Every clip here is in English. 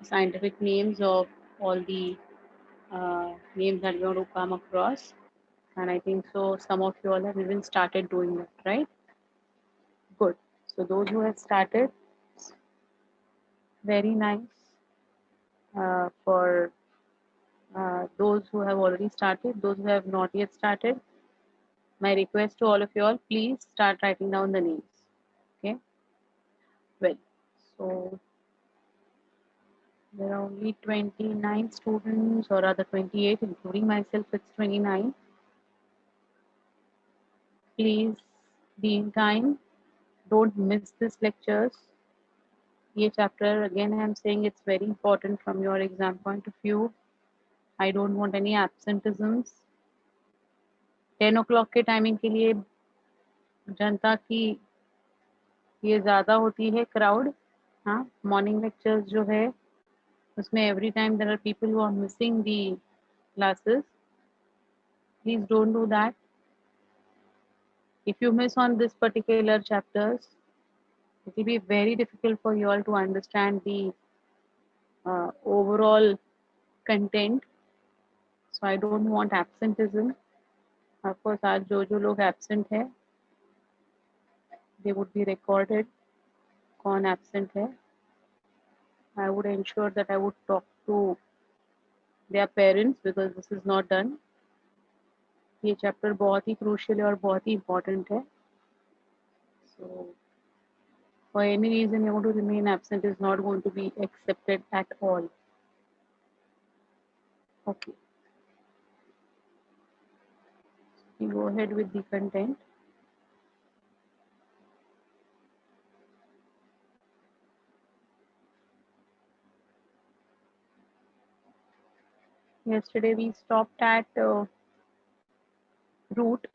scientific names of all the names that we're going to come across. And I think so some of you all have even started doing it, right? Good. So those who have started, very nice. For those who have already started, those who have not yet started, my request to all of you all, please start writing down the names. Okay. Well, so there are only 29 students, or rather 28, including myself, it's 29. Please be in time. Don't miss this lectures. ये chapter, again I'm saying it's very important from your exam point of view. I don't want any absenteeisms. 10 o'clock के timing के लिए जनता की ये ज़्यादा होती है crowd. हाँ, मॉर्निंग लेक्चर्स जो है उसमें every time there are people who are missing the classes. Please don't do that. If you miss on this particular chapters, it will be very difficult for you all to understand the overall content. So I don't want absenteeism. Of course, आज जो लोग absent है, they would be recorded. कौन absent है? I would ensure that I would talk to their parents because this is not done. ये chapter बहुत ही crucial है और बहुत ही इम्पोर्टेंट है. So for any reason you want to remain absent is not going to be accepted at all. Okay. We go ahead with the content. Yesterday we stopped at root.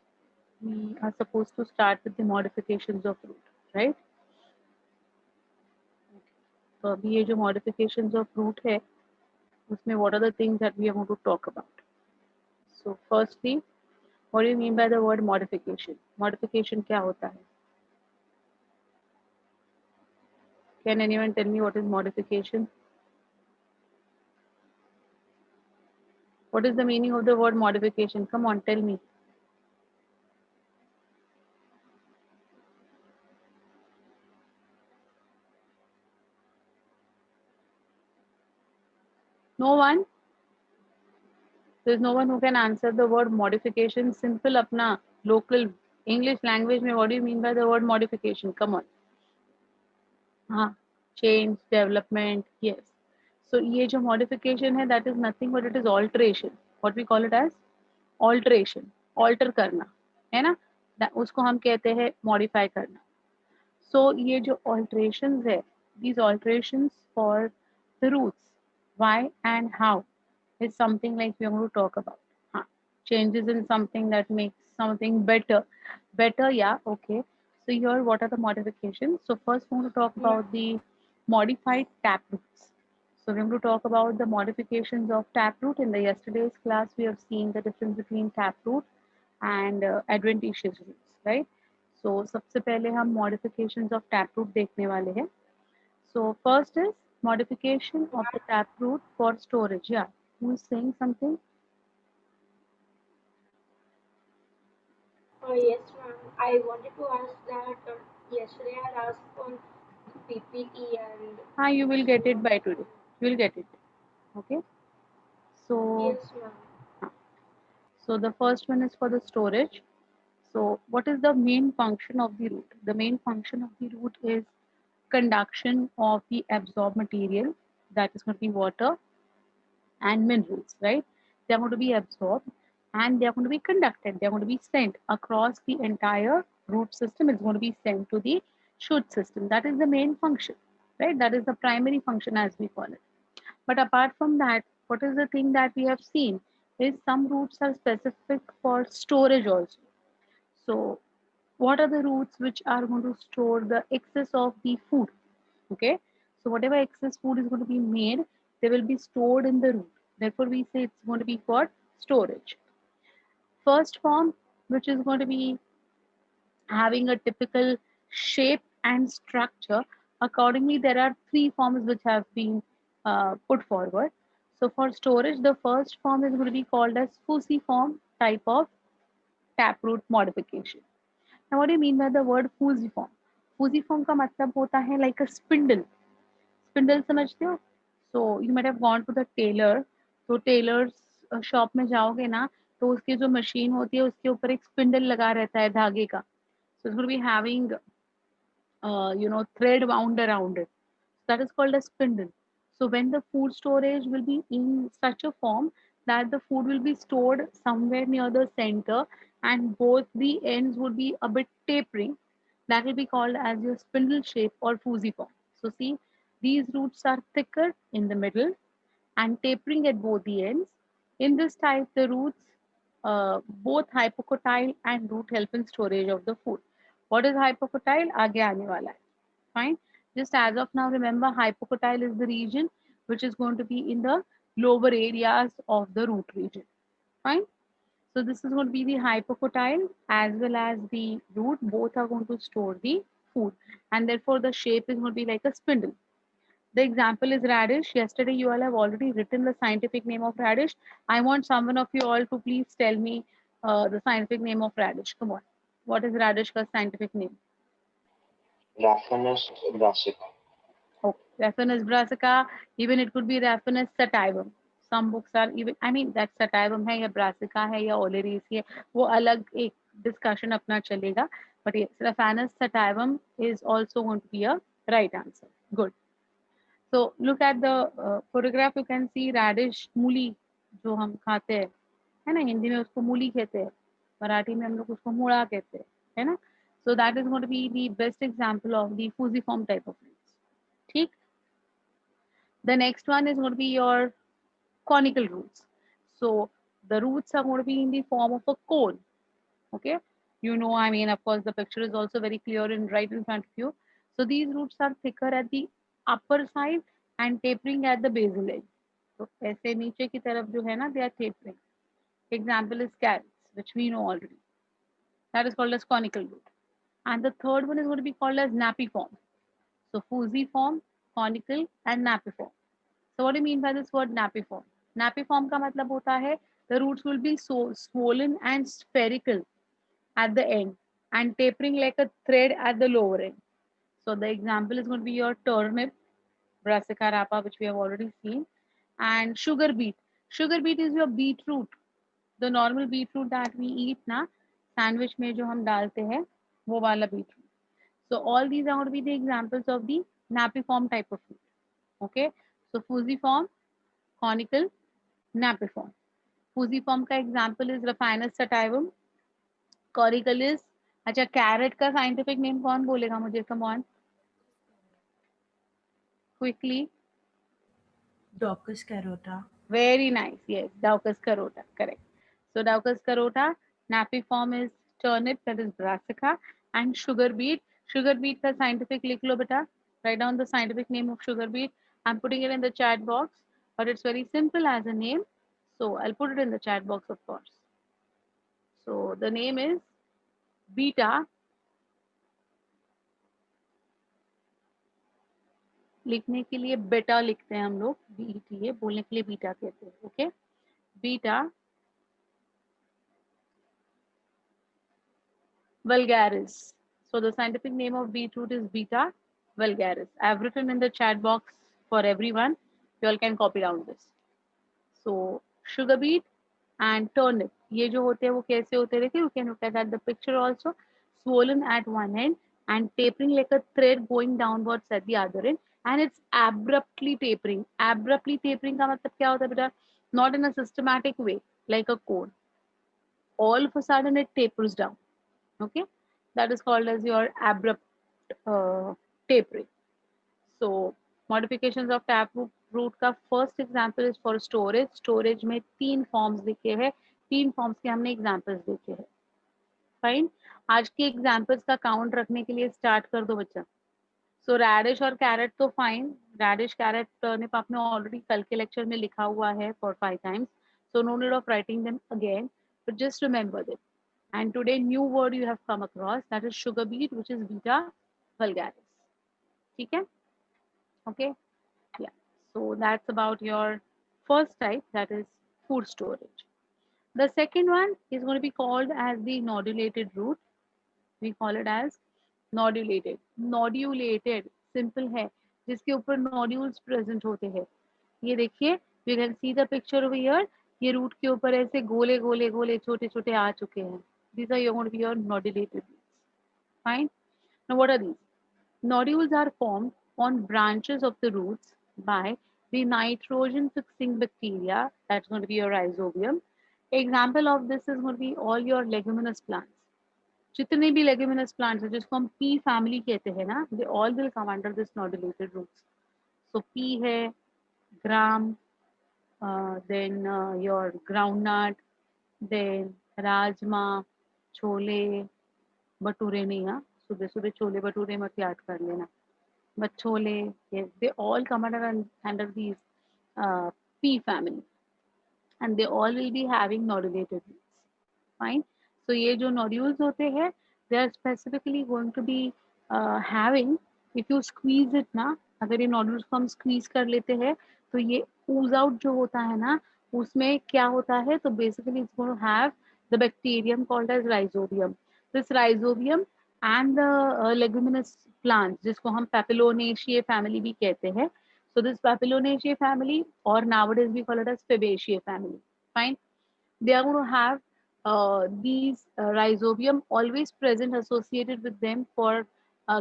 We are supposed to start with the modifications of root, right? तो अभी ये जो modifications of root है उसमें what are the things that we are going to talk about? So firstly, what do you mean by the word modification? Modification क्या होता है? Can anyone tell me what is modification? What is the meaning of the word modification? Come on, tell me. No one? There's no one who can answer the word modification. Simple अपना local English language में what do you mean by the word modification? Come on. हाँ, change, development, yes. So ये जो modification है that is nothing but it is alteration. What we call it as alteration. Alter करना, है ना? उसको हम कहते हैं modify करना. So ये जो alterations है, these alterations for the roots, why and how is something like we are going to talk about. हाँ, changes in something that makes something better. Better, yeah, okay. So here, what are the modifications? So first, we're going to talk about the modified taproots. So we're going to talk about the modifications of taproot. In the yesterday's class, we have seen the difference between taproot and adventitious roots, right? So सबसे पहले हम modifications of taproot देखने वाले हैं. So first is modification of the taproot for storage. Yeah, who is saying something? Yes, ma'am. I wanted to ask that yesterday I had asked on PPT and. You will get it by today. You will get it. Okay. So, Yes, ma'am. so the first one is for the storage. So what is the main function of the root? The main function of the root is conduction of the absorbed material, that is going to be water and minerals, right? They're going to be absorbed and they're going to be conducted. They're going to be sent across the entire root system. It's going to be sent to the shoot system. That is the main function, right? That is the primary function as we call it. But apart from that, what is the thing that we have seen is some roots are specific for storage also. So what are the roots which are going to store the excess of the food? Okay, so whatever excess food is going to be made, they will be stored in the root. Therefore, we say it's going to be for storage. First form, which is going to be having a typical shape and structure. Accordingly, there are three forms which have been put forward. So for storage, the first form is going to be called as fusiform type of taproot modification. Now, what do you mean by the word fusiform? Fusiform का मतलब होता है like a spindle. Spindle समझते हो? So you might have gone to the tailor. तो tailors shop में जाओगे ना, तो उसकी जो मशीन होती है उसके ऊपर एक स्पिंडल लगा रहता है धागे का. So it's going to be having thread wound around it. That is called a spindle. So when the food storage will be in such a form that the food will be stored somewhere near the center and both the ends would be a bit tapering, that will be called as your spindle shape or fusiform. So see, these roots are thicker in the middle and tapering at both the ends. In this type, the roots, both hypocotyle and root help in storage of the food. What is hypocotyle? आगे आने वाला है. Fine. Just as of now, remember hypocotyle is the region which is going to be in the lower areas of the root region. Fine. So this is going to be the hypocotyle as well as the root. Both are going to store the food, and therefore the shape is going to be like a spindle. The example is radish. Yesterday you all have already written the scientific name of radish. I want someone of you all to please tell me the scientific name of radish. Come on. What is radish ka scientific name? Raphanus brassica. Okay. Raphanus brassica. Even it could be Raphanus sativum. Some books are even, I mean, that sativum है या brassica है या oleracea है, वो अलग एक discussion अपना चलेगा. But yes, Raphanus sativum is also going to be a right answer. Good. So look at the photograph. You can see radish, मूली जो हम खाते हैं, है ना? हिंदी में उसको मूली कहते हैं, मराठी में हम लोग उसको मूड़ा कहते हैं, है ना? So that is going to be the best example of the fusiform type of roots. ठीक. The next one is going to be your conical roots. So the roots are going to be in the form of a cone. Okay. I mean, of course, the picture is also very clear and right in front of you. So these roots are thicker at the upper side and tapering at the basal edge. So ऐसे नीचे की तरफ जो है ना, they are tapering. Example is carrots, which we know already. That is called as conical root. And the third one is going to be called as napiform. So fusiform, conical, and napiform. So what do you mean by this word napiform? Napiform का मतलब होता है the roots will be so swollen and spherical at the end and tapering like a thread at the lower end. So the example is going to be your turnip, Brassica rapa, which we have already seen, and sugar beet. Sugar beet is your beetroot, the normal beetroot that we eat ना, sandwich में जो हम डालते हैं, वो वाला beetroot. So all these are going to be the examples of the napiform type of fruit. Okay, so fusiform, conical, napiform. Fusiform का example is Raphanus sativum. Conical is, अच्छा कैरेट का साइंटिफिक नेम कौन बोलेगा मुझे? Come on quickly. Daucus carota. Very nice. Yes, Daucus carota. Correct. So Daucus carota, napiform is turnip, that is brassica, and sugar beet. Sugar beet का scientific लिख लो बेटा. Write down the scientific name of sugar beet. I'm putting it in the chat box, but it's very simple as a name. So I'll put it in the chat box, of course. So the name is beta. लिखने के लिए बेटा लिखते हैं हम लोग, beta, बोलने के लिए बीटा कहते हैं. Okay, beta vulgaris. So the scientific name of beetroot is Beta vulgaris. I have written in the chat box for everyone. You all can copy down this. So sugar beet and turnip. ये जो होते हैं वो कैसे होते हैं देखिए. You can look at that the picture also. Swollen at one end and tapering like a thread going downwards at the other end. And it's abruptly tapering. Abruptly tapering का मतलब क्या होता है बेटा? Not in a systematic way like a cone. All of a sudden it tapers down. Okay, that is called as your abrupt tapering. So modifications of taproot का first example is for storage. Storage में तीन forms देखे हैं, तीन forms के हमने examples देखे हैं. Fine. आज के examples का count रखने के लिए start कर दो बच्चा. So radish और carrot तो fine. Radish, carrot, turnip आपने already कल के lecture में लिखा हुआ है for 5 times. So no need of writing them again. But just remember them. And today new word you have come across, that is sugar beet, which is Beta vulgaris. ठीक है? Okay, yeah. So that's about your first type, that is food storage. The second one is going to be called as the nodulated root. We call it as nodulated. Nodulated simple है, जिसके ऊपर nodules present होते हैं. ये देखिए, you can see the picture over here. ये root के ऊपर ऐसे गोले गोले गोले छोटे छोटे आ चुके हैं. These are going to be your nodulated roots. Fine. Now what are these? Nodules are formed on branches of the roots by the nitrogen fixing bacteria. That's going to be your rhizobium. Example of this is going to be all your leguminous plants. जितने भी leguminous plants हैं जिसको हम pea family कहते हैं ना, they all will come under this nodulated roots. So pea है, gram, then your groundnut, then rajma, chole, bhature नहीं, हाँ सुबह सुबह छोले भटूरे मत याद कर लेना, but chole, yes, they all come under these pea family, and they all will be having nodulated roots. Fine. So ये जो nodules होते हैं, they are specifically going to be having, if you squeeze it ना, अगर ये nodules को हम squeeze कर लेते हैं तो ये ooze out जो होता है ना, उसमें क्या होता है, तो basically it's going to have the bacterium called as rhizobium. This rhizobium and the leguminous plants जिसको हम Papilionaceae family भी कहते हैं. So this Papilionaceae family, or nowadays we call it as Fabaceae family. Fine. They are going to have these rhizobium always present associated with them for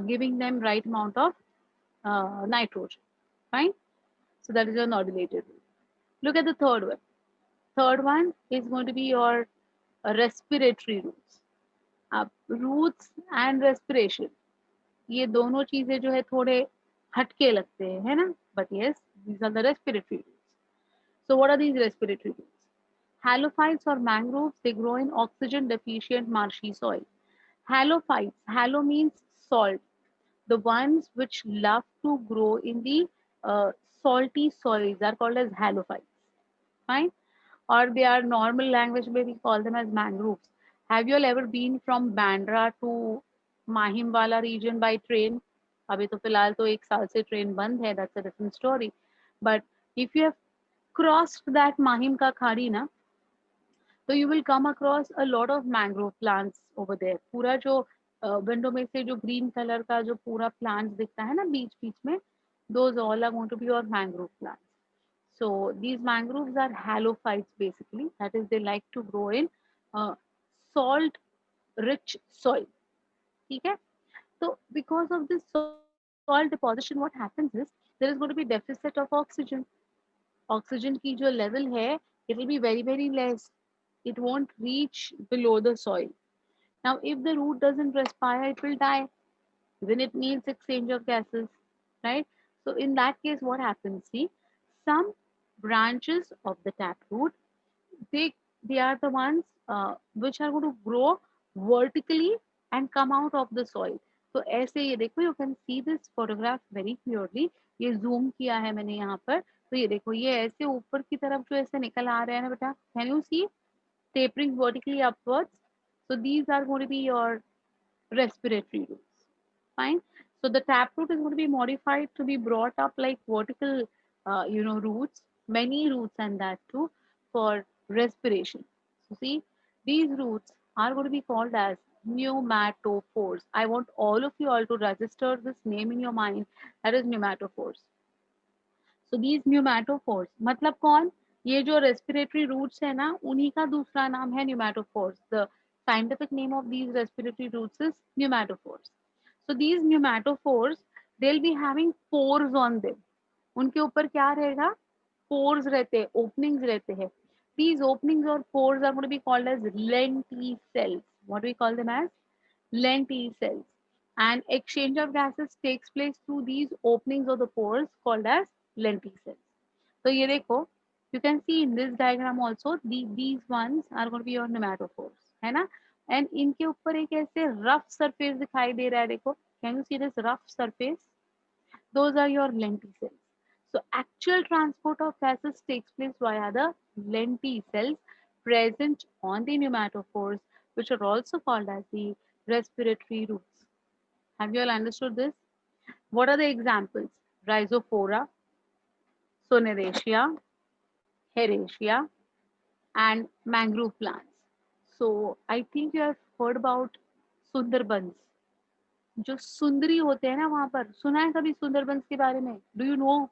giving them right amount of nitrogen. Fine. So that is your nodulated root. Look at the third one. Third one is going to be your respiratory roots. अब roots and respiration, ये दोनों चीजें जो है थोड़े हटके लगते हैं, है ना? But yes, these are the respiratory roots. So what are these respiratory roots? Halophytes or mangroves, they grow in oxygen deficient marshy soil. Halophytes, halo means salt. The ones which love to grow in the salty soils are called as halophytes. Fine. Or they are normal language where we call them as mangroves. Have you all ever been from Bandra to Mahimwala region by train? अभी तो फिलहाल तो एक साल से train बंद है, that's a different story. But if you have crossed that Mahim का खाड़ी ना, so you will come across a lot of mangrove plants over there. पूरा जो विंडो में से जो ग्रीन कलर का जो पूरा प्लांट दिखता है ना बीच बीच में, those all are going to be your mangrove plants. So these mangroves are halophytes basically. That is, they like to grow in salt-rich soil. ठीक है? So because of this soil deposition, what happens is there is going to be deficit of oxygen. Oxygen की जो level है, it will be very very less. It won't reach below the soil. Now, if the root doesn't respire, it will die. Then it needs exchange of gases, right? So in that case, what happens? See, some branches of the taproot, they they are the ones which are going to grow vertically and come out of the soil. तो ऐसे ये देखो, you can see this photograph very clearly. ये zoom किया है मैंने यहाँ पर, तो ये देखो ये ऐसे ऊपर की तरफ जो ऐसे निकल आ रहे हैं ना बेटा, can you see? Tapering vertically upwards. So these are going to be your respiratory roots. Fine. So the taproot is going to be modified to be brought up like vertical, roots, many roots and that too for respiration. So see, these roots are going to be called as pneumatophores. I want all of you all to register this name in your mind. That is pneumatophores. So these pneumatophores, मतलब कौन? ये जो respiratory roots है ना, उन्हीं का दूसरा नाम है pneumatophores. The scientific name of these respiratory roots is pneumatophores. So these pneumatophores, they'll be having pores on them. उनके ऊपर क्या रहेगा? Pores रहते हैं, openings रहते हैं. These openings or pores are going to be called as lenticels. What do we call them as? Lenticels. And exchange of gases takes place through these openings of the pores called as lenticels. So ये देखो, you can see in this diagram also these ones are going to be your pneumatophores, है ना? And इनके ऊपर एक ऐसे rough surface दिखाई दे रहा है, देखो. Can you see this rough surface? Those are your lenticels. So actual transport of gases takes place via the lenticels present on the pneumatophores, which are also called as the respiratory roots. Have you all understood this? What are the examples? Rhizophora. Soneraceae, Heracea, and mangrove plants. So I think you have heard about Sundarbans. जो सुंदरी होते हैं ना वहां पर, सुना है कभी सुंदरबंस के बारे में? Do you know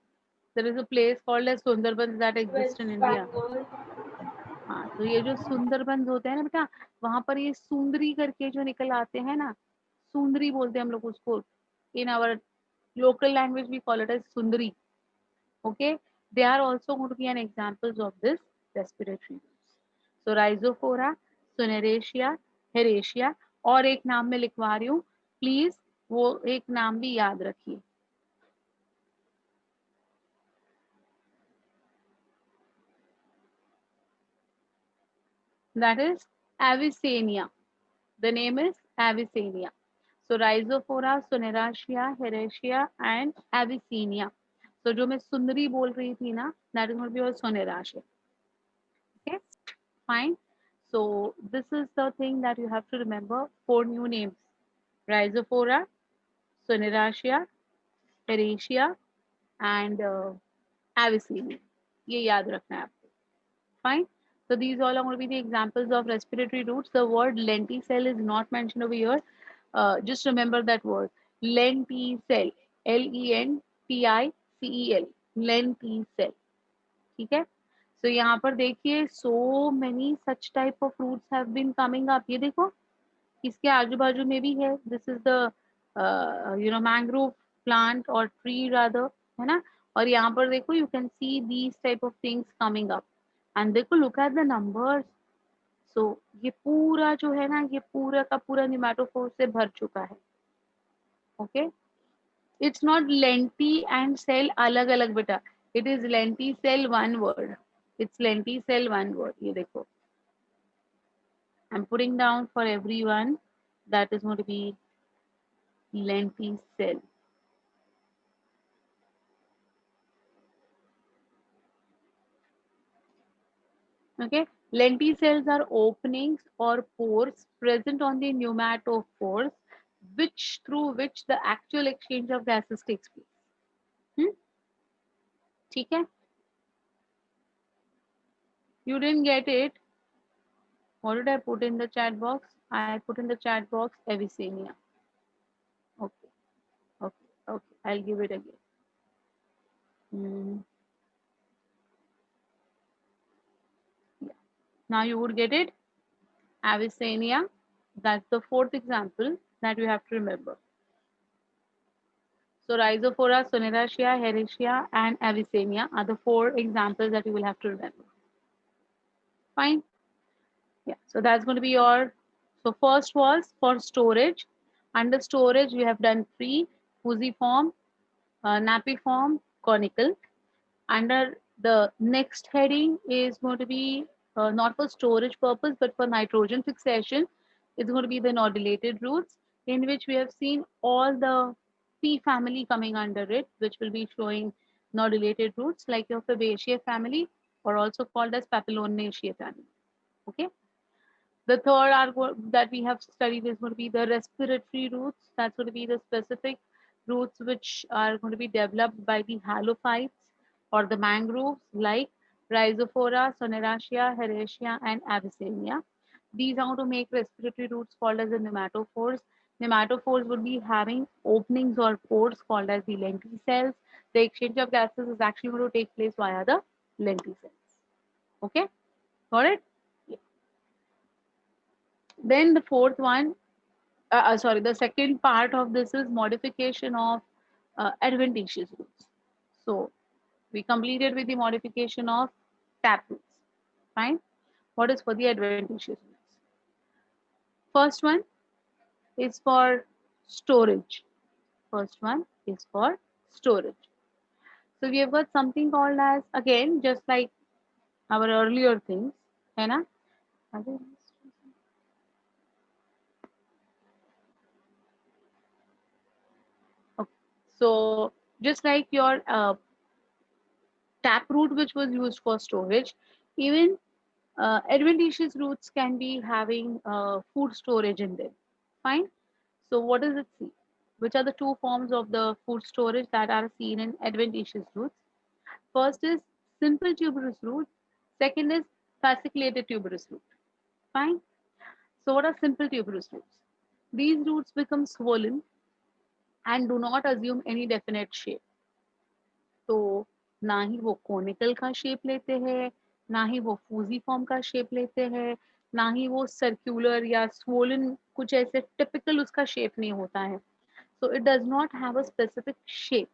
there is a place called as Sundarbans that exist in West India? Bengal. हाँ, तो ये जो सुंदरबंस होते हैं ना बेटा, वहां पर ये सुंदरी करके जो निकल आते हैं ना, सुंदरी बोलते हैं हम लोग उसको, in our local language we call it as sundari. Okay, they are also going to be an examples of this respiratory roots. So rhizophora, Soneraceae, Heracea, और एक नाम में लिखवा रही हूँ, प्लीज वो एक नाम भी याद रखिए. That is Avicennia. The name is Avicennia. So rhizophora, Soneraceae, Heracea and Avicennia. So जो मैं सुंदरी बोल रही थी ना, that is going to be your Soneraceae. Okay, fine. So this is the thing that you have to remember. 4 new names: Rhizophora, Soneraceae, Heracea and Avicennia. ये याद रखना है आपको. Fine. So these all are going to be the examples of respiratory roots. The word lenticell is not mentioned over here. Just remember that word. Lenticell. Lenticell. Lenticell. ठीक है. So यहाँ पर देखिए, so many such type of roots have been coming up. ये देखो, इसके आजू बाजू में भी है. This is the mangrove plant or tree rather, है ना. और यहाँ पर देखो, you can see these type of things coming up. And देखो, look at the numbers. So ये पूरा जो है ना, ये पूरा का पूरा निमेटोफोर से भर चुका है. Okay, it's not lenti and cell अलग अलग बेटा. It is lenticell one word. It's lenticell one word. ये देखो, I'm putting down for everyone that is going to be lenticell. Okay, lenticels are openings or pores present on the pneumatophores, which through which the actual exchange of gases takes place. ठीक है? You didn't get it. What did I put in the chat box? I put in the chat box Avicennia. Okay, okay, okay. I'll give it again. Yeah. Now you would get it. Avicennia. That's the 4th example that you have to remember. So Rhizophora, Soneraceae, Heracea, and Avicennia are the 4 examples that you will have to remember. Fine. Yeah. So that's going to be your. So first was for storage. Under storage, we have done tree, fusiform, napiform, conical. Under the next heading is going to be not for storage purpose, but for nitrogen fixation. It's going to be the nodulated roots, in which we have seen all the P family coming under it, which will be showing nodulated roots like your Fabaceae family, or also called as Papilionaceae family. Okay. The third that we have studied is going to be the respiratory roots. That's going to be the specific roots which are going to be developed by the halophytes or the mangroves like Rhizophora, Soneraceae, Heracea, and Avicennia. These are going to make respiratory roots called as the pneumatophores. Pneumatophores would be having openings or pores called as the lenticels. The exchange of gases is actually going to take place via the lenticels. Okay, got it? Then the fourth one, sorry, the second part of this is modification of adventitious roots. So we completed with the modification of tap roots. Fine. What is for the adventitious roots? First one is for storage. First one is for storage. So we have got something called as, again, just like our earlier things, है ना? Okay. So just like your taproot, which was used for storage, even adventitious roots can be having food storage in them. Fine. So what does it see? Which are the 2 forms of the food storage that are seen in adventitious roots? First is simple tuberous root. Second is fasciculated tuberous root. Fine. So what are simple tuberous roots? These roots become swollen and do not assume any definite shape. तो ना ही वो conical का shape लेते हैं, ना ही वो Fuji form का shape लेते हैं, ना ही वो सर्कुलर या स्वोलन कुछ ऐसे टिपिकल उसका शेप नहीं होता है. So it does not have a specific shape,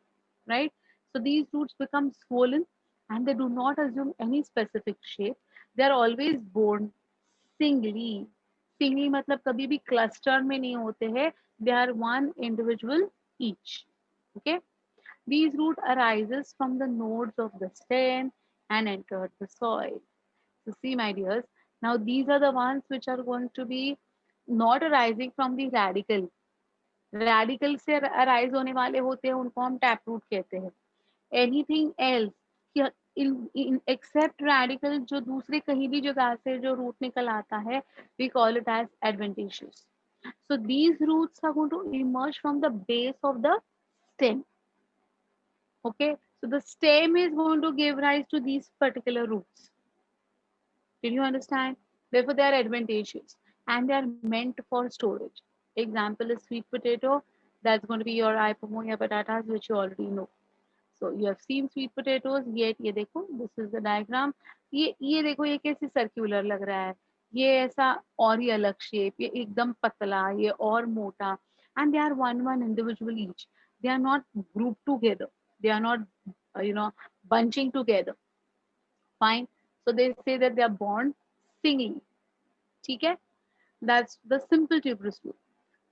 right? So these roots become swollen and they do not assume any specific shape. They are always born singly. Singly मतलब कभी भी cluster में नहीं होते हैं. They are one individual each. Okay? These root arises from the nodes of the stem and entered the soil. So see my dears, now these are the ones which are going to be not arising from the radicle. Radical से arise होने वाले होते हैं उनको हम tap root कहते हैं. Anything else in except radical जो दूसरे कहीं भी जगह से जो root निकल आता है, we call it as adventitious. So these roots are going to emerge from the base of the stem. Okay, so the stem is going to give rise to these particular roots. Did you understand? Therefore, they are advantageous and they are meant for storage. Example is sweet potato. That's going to be your Ipomoea patatas, which you already know. So you have seen sweet potatoes. Yet ये देखो, this is the diagram. ये देखो ये कैसे circular लग रहा है. ये ऐसा और ही अलग shape. ये एकदम पतला, ये और मोटा. And they are one individual each. They are not grouped together. They are not, bunching together. Fine. So they say that they are born singly. ठीक है? That's the simple tuberous root.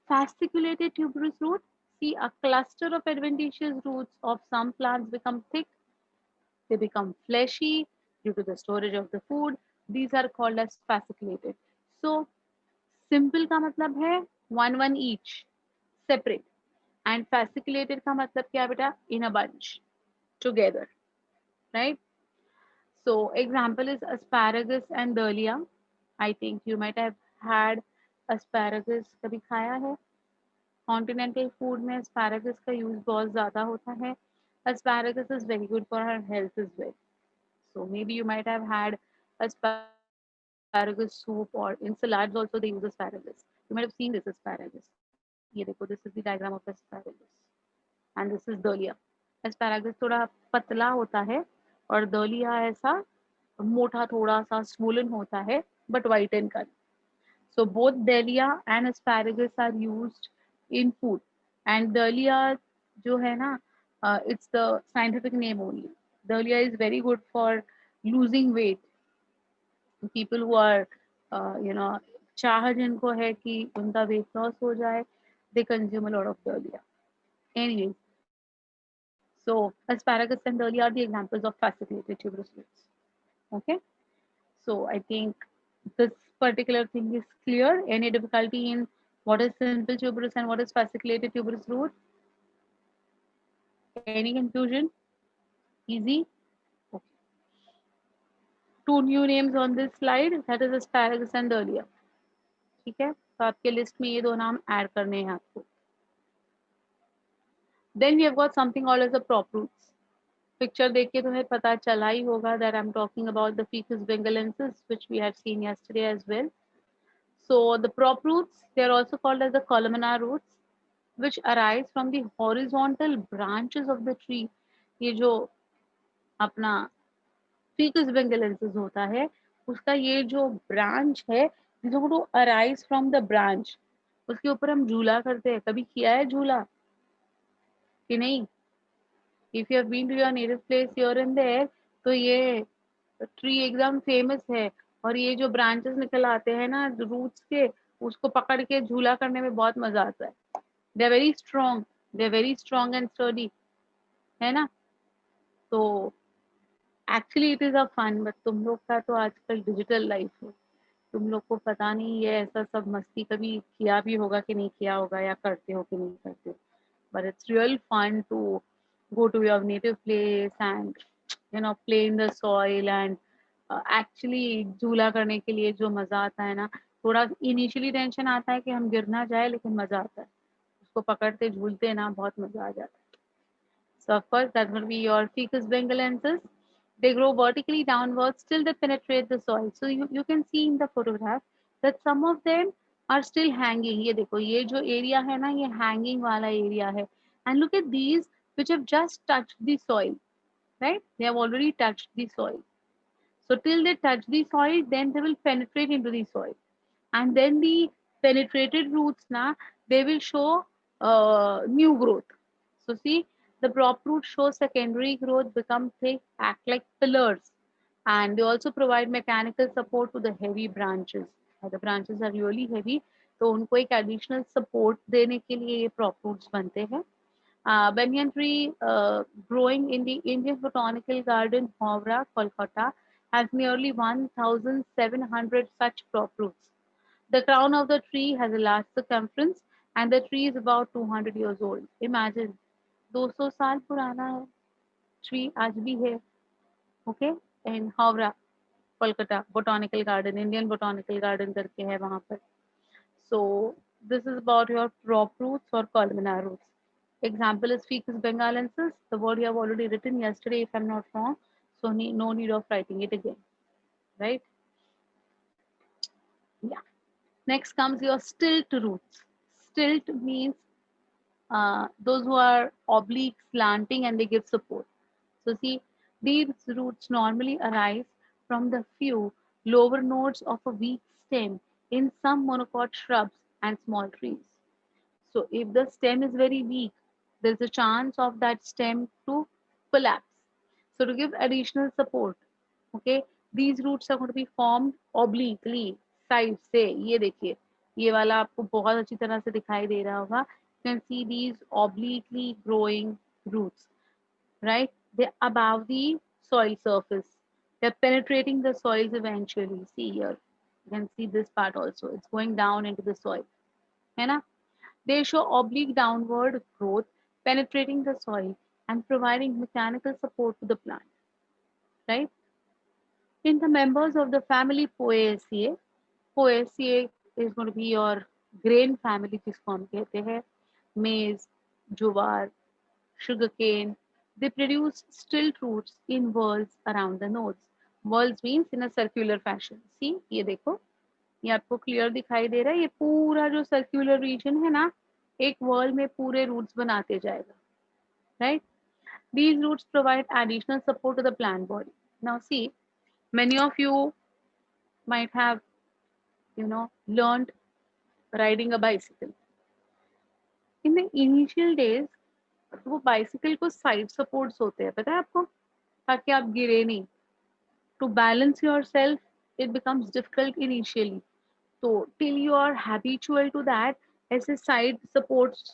Fasciculated tuberous root. See, a cluster of adventitious roots of some plants become thick. They become fleshy due to the storage of the food. These are called as fasciculated. So, simple का मतलब है one each, separate. And fasciculated का मतलब क्या बेटा? In a bunch, together, right? So example is asparagus and dahlia. I think you might have had asparagus कभी खाया है. Continental food में asparagus का use बहुत ज़्यादा होता है. Asparagus is very good for our health as well. So maybe you might have had asparagus soup, or in salads also they use asparagus. You might have seen this asparagus. ये देखो, this is the diagram of asparagus. And this is dahlia. Asparagus थोड़ा पतला होता है और dahlia ऐसा मोटा थोड़ा सा swollen होता है, but white in color. So both dahlia and asparagus are used in food. And dahlia जो है ना, it's the scientific name only. Dahlia is very good for losing weight. People who are, चाह जिनको है कि उनका weight loss हो जाए, they consume a lot of dahlia. Anyway, so asparagus and dahlia are the examples of fasciculated tuberous roots. Okay, so I think this particular thing is clear. Any difficulty in what is simple tuberous and what is fasciculated tuberous root? Any confusion? Easy? Okay. Two new names on this slide, that is asparagus and dahlia. ठीक है, तो आपके list में ये दो नाम add करने हैं आपको. Then we have got something called as the prop roots. Picture देख के तुम्हें पता चला ही होगा that I'm talking about the Ficus bengalensis, which we have seen yesterday as well. So the prop roots, they are also called as the columnar roots, which arise from the horizontal branches of the tree. ये जो अपना Ficus bengalensis होता है, उसका ये जो branch है, जो to arise from the branch, उसके ऊपर हम झूला करते हैं. कभी किया है झूला कि नहीं? If you have been to your native place here and there, तो ये ट्री एकदम फेमस है. और ये जो ब्रांचेस निकल आते हैं ना रूट्स के, उसको पकड़ के झूला करने में बहुत मजा आता है. They are very strong and sturdy, है ना? तो actually it is a fun, but तुम लोग का तो आजकल डिजिटल लाइफ है. तुम लोग को पता नहीं ये ऐसा सब मस्ती कभी किया भी होगा कि नहीं किया होगा, या करते हो कि नहीं करते हो. But it's real fun to go to your native place and play in the soil and actually झूला करने के लिए जो मजा आता है ना, थोड़ा इनिशियली टेंशन आता है कि हम गिर ना जाए, लेकिन मजा आता है. उसको पकड़ते झूलते ना बहुत मजा आ जाता है. So of course that's going to be your Ficus bengalensis. They grow vertically downwards till they penetrate the soil. So you can see in the photograph that some of them are still hanging. ये देखो ये जो area है ना ये hanging वाला area है. And look at these which have just touched the soil, right? They have already touched the soil. So till they touch the soil, then they will penetrate into the soil. And then the penetrated roots now they will show new growth. So see, the prop roots show secondary growth, become thick, act like pillars, and they also provide mechanical support to the heavy branches. The branches are really heavy, तो उनको एक additional support देने के लिए ये prop roots बनते हैं. Banyan tree growing in the Indian Botanical Garden, Howrah, Kolkata, has nearly 1,700 such prop roots. The crown of the tree has a large circumference and the tree is about 200 years old. Imagine, 200 साल पुराना है, tree आज भी है, okay? In Howrah, Kolkata, Botanical Garden, Indian Botanical Garden करके है वहाँ पर. So this is about your prop roots or columnar roots. Example is Ficus bengalensis. The word you have already written yesterday, if I'm not wrong. So no need of writing it again, right? Yeah. Next comes your stilt roots. Stilt means those who are oblique, slanting, and they give support. So see, these roots normally arise from the few lower nodes of a weak stem in some monocot shrubs and small trees. So if the stem is very weak, there's a chance of that stem to collapse. So to give additional support, okay, these roots are going to be formed obliquely, side से. ये देखिए, ये वाला आपको बहुत अच्छी तरह से दिखाई दे रहा होगा. You can see these obliquely growing roots, right? They're above the soil surface. They're penetrating the soils eventually. See here, you can see this part also. It's going down into the soil, है ना? They show oblique downward growth, penetrating the soil and providing mechanical support to the plant, right? In the members of the family Poaceae, Poaceae is going to be your grain family जिसको हम कहते हैं, maize, jowar, sugarcane. They produce stilt roots in whorls around the nodes. Whorls means in a circular fashion. See, ये देखो, ये आपको clear दिखाई दे रहा है. ये पूरा जो सर्कुलर रीजन है ना, एक वर्ल में पूरे रूट्स बनाते जाएगा, right? These roots provide additional support to the plant body. Now see, many of you might have, learned riding a bicycle. In the initial days, वो बाइसिकल को साइड सपोर्ट्स होते हैं, पता है आपको, ताकि आप गिरे नहीं. To balance yourself, it becomes difficult initially. तो till you are habitual to that, ऐसे साइड सपोर्ट्स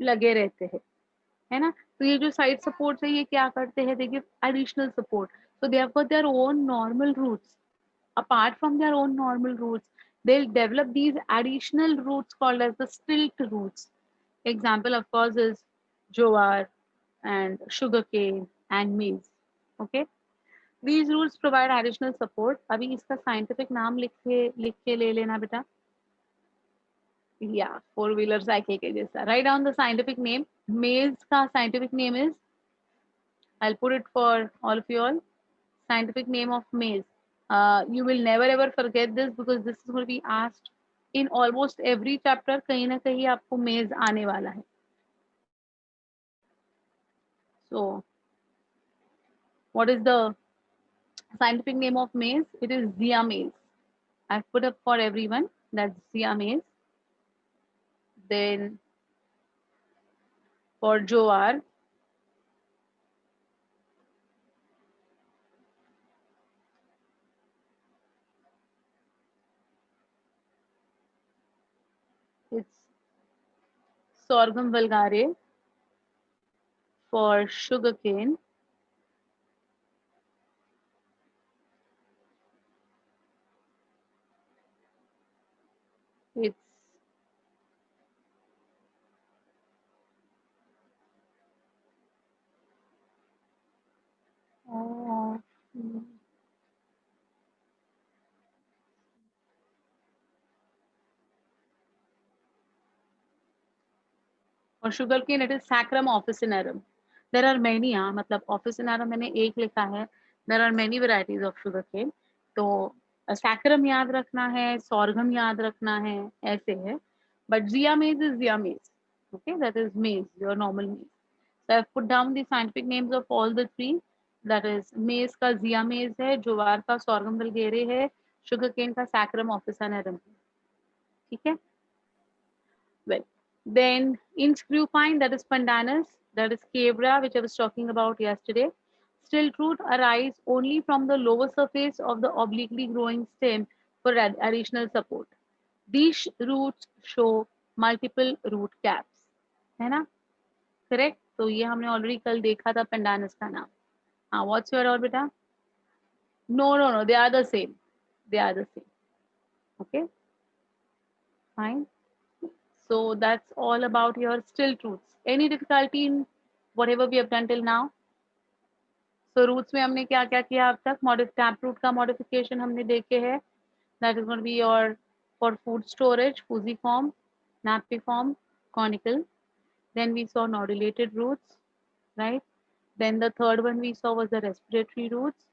लगे रहते हैं, है ना? तो ये जो साइड सपोर्ट्स है ये क्या करते हैं, they give additional support. So they have got their own normal roots. Apart from their own normal roots, they'll develop these additional roots called as the stilt roots. Example, of course, is jowar and sugarcane and maize. Okay, these roots provide additional support. अभी इसका scientific नाम लिख के ले लेना बेटा. Yeah, four-wheeler cycle के जैसा. Write down the scientific name. Maize का scientific name is, I'll put it for all of you all. Scientific name of maize. You will never ever forget this because this is going to be asked in almost every chapter. कहीं ना कहीं आपको maize आने वाला है. So, what is the scientific name of maize? It is Zea maize. I've put up for everyone. That's Zea maize. Then for jowar, it's sorghum vulgare. For sugarcane, it's oh, for sugarcane it is Saccharum officinarum. There are many, मतलब officinarum मैंने एक लिखा है, There are many varieties of sugarcane. तो saccharum याद रखना है, sorghum याद रखना है, ऐसे है. But zea maize is zea maize. Okay, that is maize, your normal maize. So I've put down the scientific names of all the three. That is maize का zea maize है, ज्वार का sorghum vulgare है, sugarcane का saccharum officinarum है. ठीक है? Well, then in screwpine, that is pandanus, that is cavra, which I was talking about yesterday. Stilt root arise only from the lower surface of the obliquely growing stem for additional support. These roots show multiple root caps. है ना? Correct? तो ये हमने already कल देखा था pandanus का नाम. हाँ, what's your और बेटा? No, they are the same. They are the same. Okay? Fine. So that's all about your stilt roots. Any difficulty in whatever we have done till now? So roots में हमने क्या क्या किया अब तक? Taproot का modification हमने देखे हैं. That is going to be your for food storage, fusiform, napiform, conical. Then we saw nodulated roots, right? Then the third one we saw was the respiratory roots.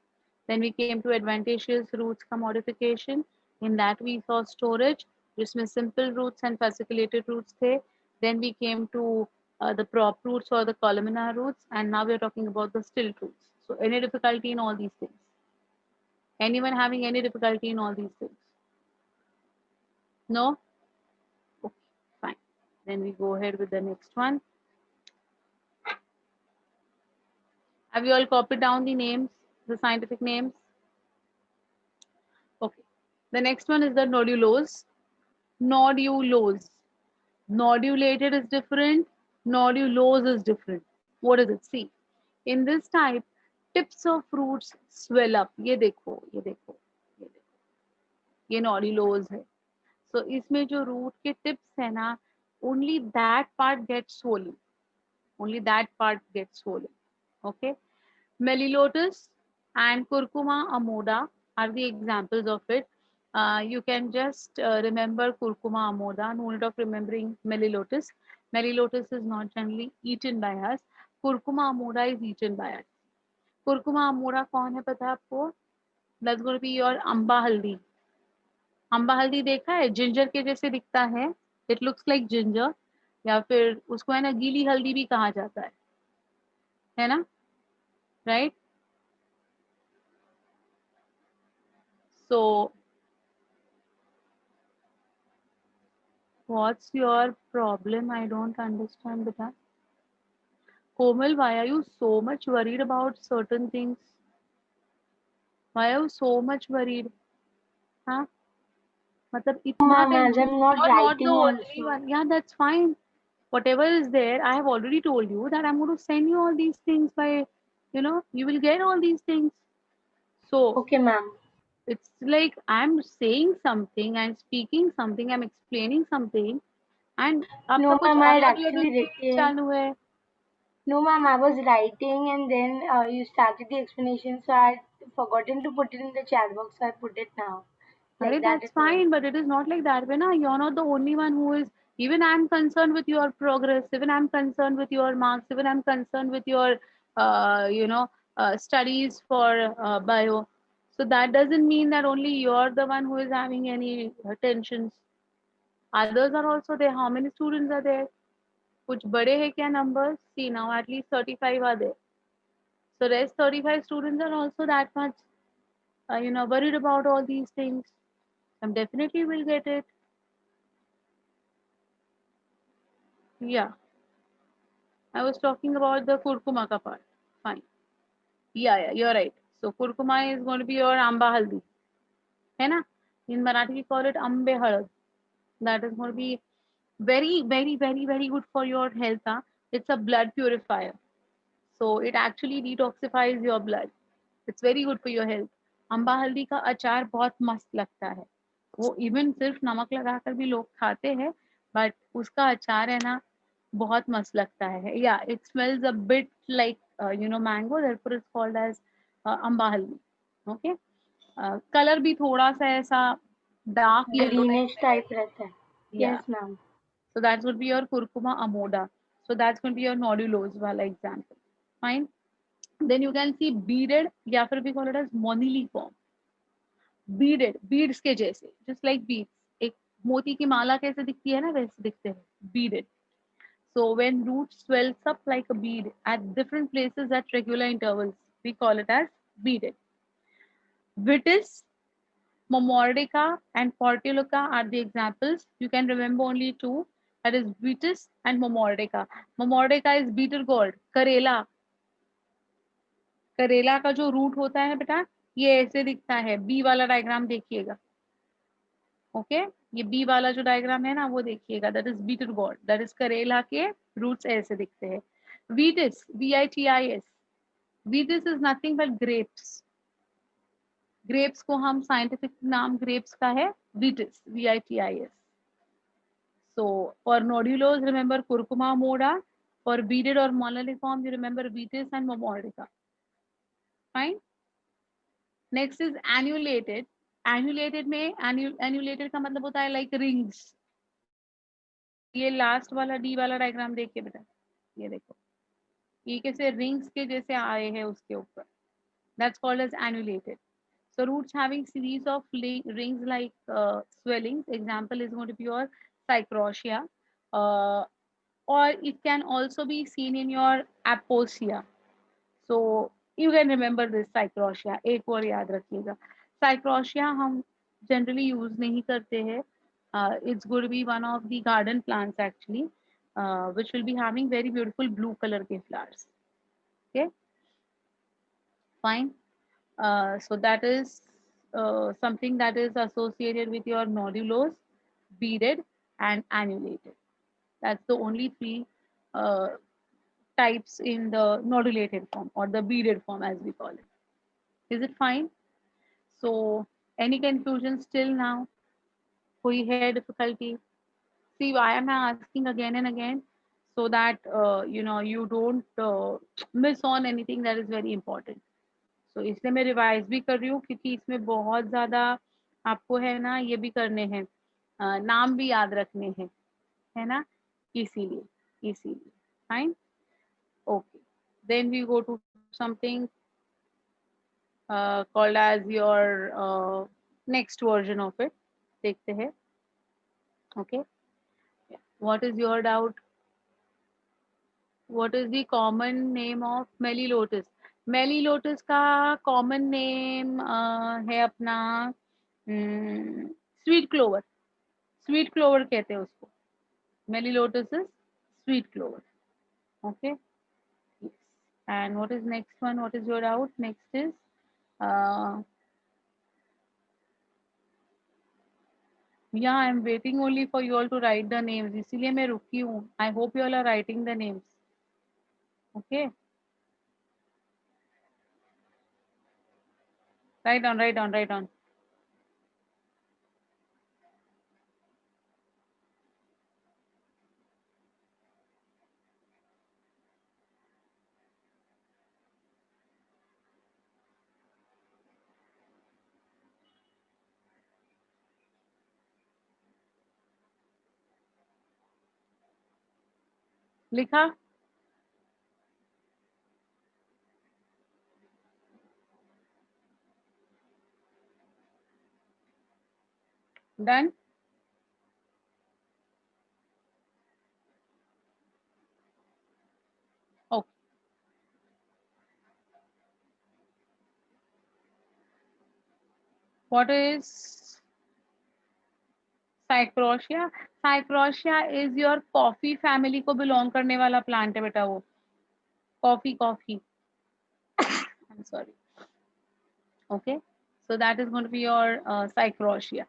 Then we came to adventitious roots का modification. In that we saw storage, जिसमें simple roots and fasciculated roots थे. Then we came to the prop roots or the columnar roots, and now we are talking about the stilt roots. So any difficulty in all these things? Anyone having any difficulty in all these things? No? Okay, fine. Then we go ahead with the next one. Have you all copied down the names, the scientific names? Okay. The next one is the nodulose. Nodulose. Nodulated is different. Nodulose is different. What is it? See, in this type, tips of roots swell up. ये देखो, ये देखो, ये देखो. ये nodulose है. So इसमें जो root के tips है ना, only that part gets swollen. Only that part gets swollen. Okay. Melilotus and Curcuma amoda are the examples of it. You can just remember Curcuma amoda, no need of remembering Melilotus. Melilotus is not generally eaten by us. Curcuma amoda is eaten by us. Curcuma amoda कौन है पता है आपको? That's going to be your Amba हल्दी. अम्बा हल्दी देखा है? Ginger के जैसे दिखता है. It looks like ginger. या फिर उसको है ना गीली हल्दी भी कहा जाता है ना? Right? So what's your problem? I don't understand, beta. Komal, why are you so much worried about certain things? Why are you so much worried? Huh? मतलब इतना Ma'am, as tension. I'm not You're not the writing only also. one. Yeah, that's fine. Whatever is there, I have already told you that I'm going to send you all these things by, you will get all these things. So Okay, ma'am. it's like I'm saying something, I'm speaking something, I'm explaining something, and आपका No, कुछ ma'am, I had अलग actually level thinking written. चालू है. No, ma'am, I was writing and then you started the explanation, so I had forgotten to put it in the chat box, so I put it now. Arey, Like that that's it was. fine, but it is not like that. Vena, you're not the only one who is. Even I'm concerned with your progress. Even I'm concerned with your marks. Even I'm concerned with your, studies for bio. So that doesn't mean that only you're the one who is having any tensions. Others are also there. How many students are there? कुछ बड़े हैं क्या numbers? See now at least 35 are there. So rest 35 students are also that much, worried about all these things. I'm definitely will get it. Yeah, I was talking about the kurkuma ka part. Fine. Yeah, you're right. So kurkuma is going to be your amba haldi. है ना? In Marathi we call it ambe halad. That is going to be very, very, very, very good for your health. Huh? It's a blood purifier. So it actually detoxifies your blood. It's very good for your health. Amba हल्दी का अचार बहुत मस्त लगता है. वो even सिर्फ नमक लगाकर भी लोग खाते हैं, बट उसका अचार है ना बहुत मस्त लगता है. या it smells a bit like mango, therefore it's called as Amba हल्दी. ओके. कलर भी थोड़ा सा ऐसा डार्क येलो Greenish type रहता है. या. Yes, ma'am. So that would be your curcuma amoda. So that's going to be your nodulose wala example. Fine. Then you can see beaded, या फिर we call it as moniliform. Beaded, beads के जैसे, just like beads. एक मोती की माला कैसे दिखती है ना, वैसे दिखते हैं, beaded. So when root swells up like a bead at different places at regular intervals, we call it as beaded. Vitis, Momordica, and Portulaca are the examples. You can remember only two. That is Vitis and Momordica. Momordica is bitter gourd, करेला. करेला का जो root होता है बेटा, ये ऐसे दिखता है. बी वाला डायग्राम देखिएगा. ओके, ये बी वाला जो डायग्राम है ना, वो देखिएगा. That is bitter gourd, that is karela के रूट्स ऐसे दिखते हैं. Vitis, VITIS, Vitis is nothing but grapes. Grapes को हम साइंटिफिक नाम ग्रेप्स का है वीटिस, VITIS. So for nodules, remember curcuma moda. For beaded or moniliform, you remember vitis and momordica. Fine. Next is annulated. Annulated में annulated का मतलब होता है like rings. ये लास्ट वाला डी वाला डायग्राम देखिए बेटा, ये देखो, ये कैसे रिंग्स के जैसे आए हैं उसके ऊपर. That's called as annulated. So roots having series of rings like swellings. Example is going to be your psychrosia, or it can also be seen in your aposia. So you can remember this psychrosia. एक और याद रखिएगा. Psychrosia हम generally use नहीं करते हैं. It's going to be one of the garden plants actually, which will be having very beautiful blue color के flowers. Okay, fine. So that is something that is associated with your nodulose, beaded, and annulated. That's the only three uh, types in the nodulated form or the beaded form as we call it. Is it fine? So any confusion still now? कोई है difficulty? See, why am I asking again and again? So that you don't miss on anything that is very important. So इसलिए मैं revise भी कर रही हूँ क्योंकि इसमें बहुत ज़्यादा आपको है ना ये भी करने हैं, नाम भी याद रखने हैं, है ना, इसीलिए fine. Okay, then we go to something called as your next version of it. देखते हैं. Okay, what is your doubt? What is the common name of Melilotus? Melilotus का कॉमन नेम है अपना स्वीट क्लोवर. स्वीट क्लोवर कहते हैं उसको. Melilotus is sweet clover. Okay, and what is next one? What is your doubt? Next is yeah, I am waiting only for you all to write the names. इसीलिए मैं रुकी हूँ. I hope you all are writing the names. Okay, write on. लिखा? Done? Okay, what is Psychotria? Psychotria is your coffee family को belong करने वाला plant है बेटा. वो coffee I am sorry. Okay, so that is going to be your psychrosia.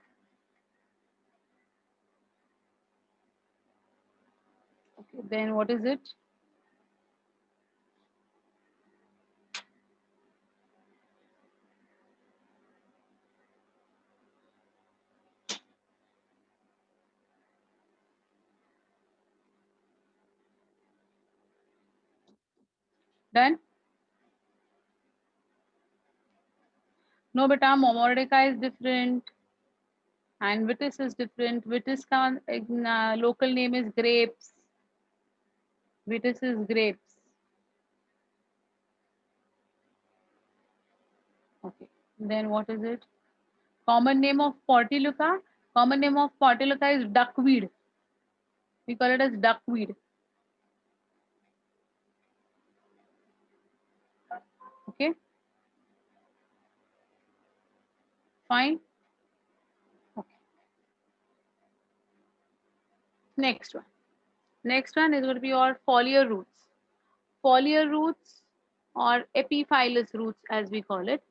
Okay, then what is it? Done? No beta, momordica is different and vitis is different. Vitis ka local name is grapes. Vitis is grapes. Then what is it? Common name of Portulaca. Common name of Portulaca is duckweed. We call it as duckweed. Okay. Fine. Okay. Next one. Next one is going to be your foliar roots. Foliar roots or epiphyllous roots as we call it.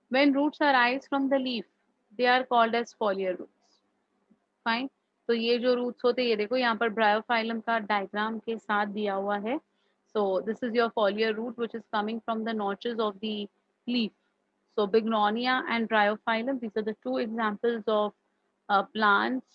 When roots arise from the leaf, they are called as foliar roots. Fine. तो ये जो roots होते हैं, ये देखो यहाँ पर bryophyllum का diagram के साथ दिया हुआ है. So this is your foliar root which is coming from the notches of the leaf. So Bignonia and Bryophyllum, these are the two examples of plants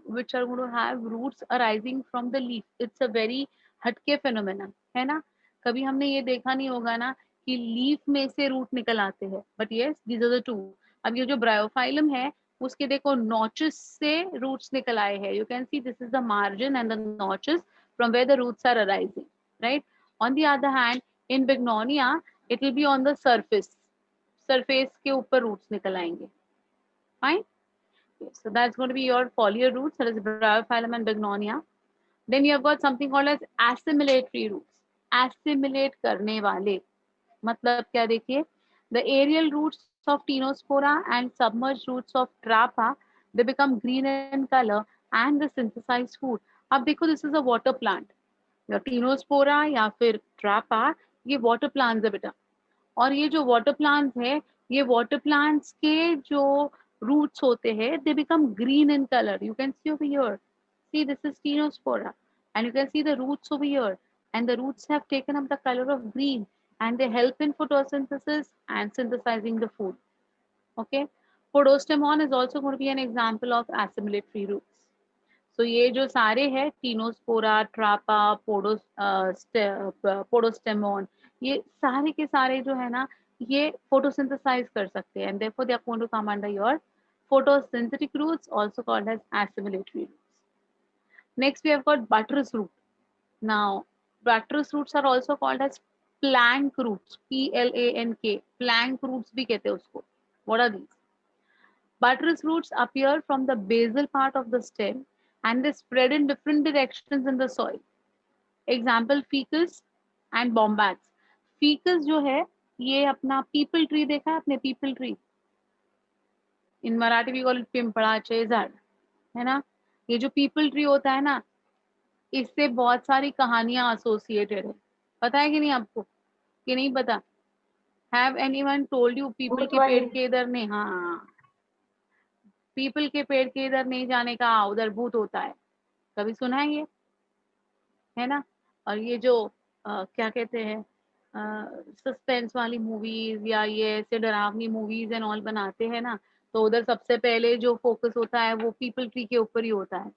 which are going to have roots arising from the leaf. It's a very हटके phenomena, है ना? कभी हमने ये देखा नहीं होगा ना कि लीफ में से रूट निकल आते हैं. But yes, these are the two. अब ये जो Bryophyllum है, उसके देखो notches से roots निकल आए हैं. You can see this is the margin and the notches from where the roots are arising, right? On the other hand, in Bignonia, it will be on the surface. Surface के ऊपर roots निकल आएंगे. Fine. So that's going to be your foliar roots, that is Bryophyllum and Bignonia. Then you have got something called as assimilatory roots. Assimilate करने वाले. मतलब क्या देखिए? The aerial roots of Tinospora and submerged roots of Trapa, they become green in color and they synthesize food. अब देखो, this is a water plant. या Tinospora या फिर Trapa, ये water plants है बेटा. और ये जो water plants है, ये water plants के जो roots होते हैं, they become green in color. You can see over here. See, this is Tinospora, and you can see the roots over here, and the roots have taken up the color of green, and they help in photosynthesis and synthesizing the food. Okay, Podostemon is also going to be an example of assimilatory roots. So ये जो सारे हैं, Tinospora, Trapa, पोडोस्टेमोन, ये सारे के सारे जो है ना, ये photosynthesize कर सकते हैं, and therefore they are going to come under your photosynthetic roots, also called as assimilatory roots. Next we have got buttress root. Now buttress roots are also called as plank roots, PLANK. Plank roots भी कहते हैं उसको. What are these? Buttress roots appear from the basal part of the stem and they spread in different directions in the soil. Example, ficus and bombax. Ficus जो है, ये अपना people tree देखा है आपने? people tree. In Marathi we call it पिंपळाचे झाड, है ना? ये जो people tree होता है ना, इससे बहुत सारी कहानियां एसोसिएटेड है. पता है कि नहीं आपको? कि नहीं पता? Have anyone told you people के पेड़ के इधर नहीं? हाँ, पीपल के पेड़ के इधर नहीं जाने का, उधर भूत होता है. कभी सुना है ये? है ना? और ये जो क्या कहते हैं, सस्पेंस वाली मूवीज या ये ऐसे डरावनी मूवीज एंड ऑल बनाते हैं ना, तो उधर सबसे पहले जो फोकस होता है वो पीपल ट्री के ऊपर ही होता है.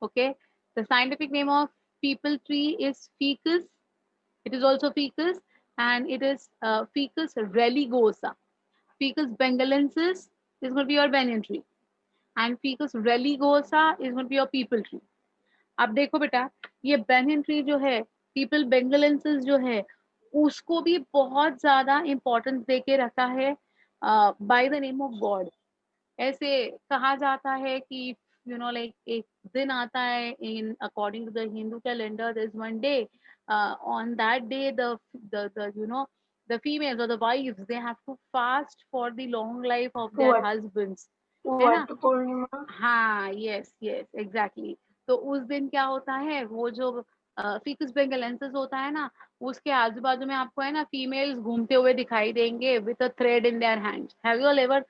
Okay, the scientific name of people tree is ficus. It is also ficus and it is Ficus religosa. Ficus bengalensis is going to be your banyan tree and Ficus religosa is going to be your people tree. अब देखो बेटा, ये banyan tree जो है, people bengalensis जो है, उसको भी बहुत ज्यादा importance देके रखा है by the name of God. ऐसे कहा जाता है कि like एक दिन आता है, in according to the Hindu calendar, there's one day, on that day the the females or the wives, they have to fast for the long life of their husbands, है ना? हाँ, yes exactly. तो उस दिन क्या होता है, वो जो Ficus bengalensis होता है ना, उसके आजू बाजू में आपको है ना फीमेल्स घूमते हुए दिखाई देंगे with a thread in their hands. Have you all ever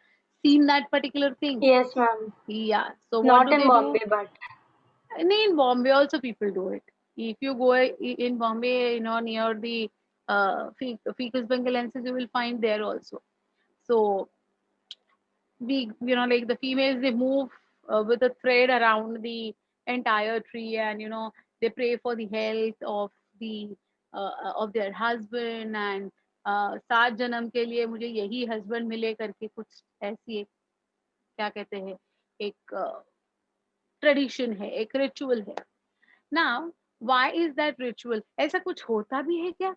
seen that particular thing? Yes, ma'am. Yeah. So Not what do in they Bombay, do? but In Bombay also people do it. If you go in Bombay, near the Ficus bengalensis, you will find there also. So we, like the females, they move with a thread around the entire tree, and they pray for the health of their husband, and 7 जन्म के लिए मुझे यही husband मिले करके कुछ ऐसी एक क्या कहते हैं, एक ट्रेडिशन है, एक रिचुअल है. Now why is that ritual? ऐसा कुछ होता भी है क्या?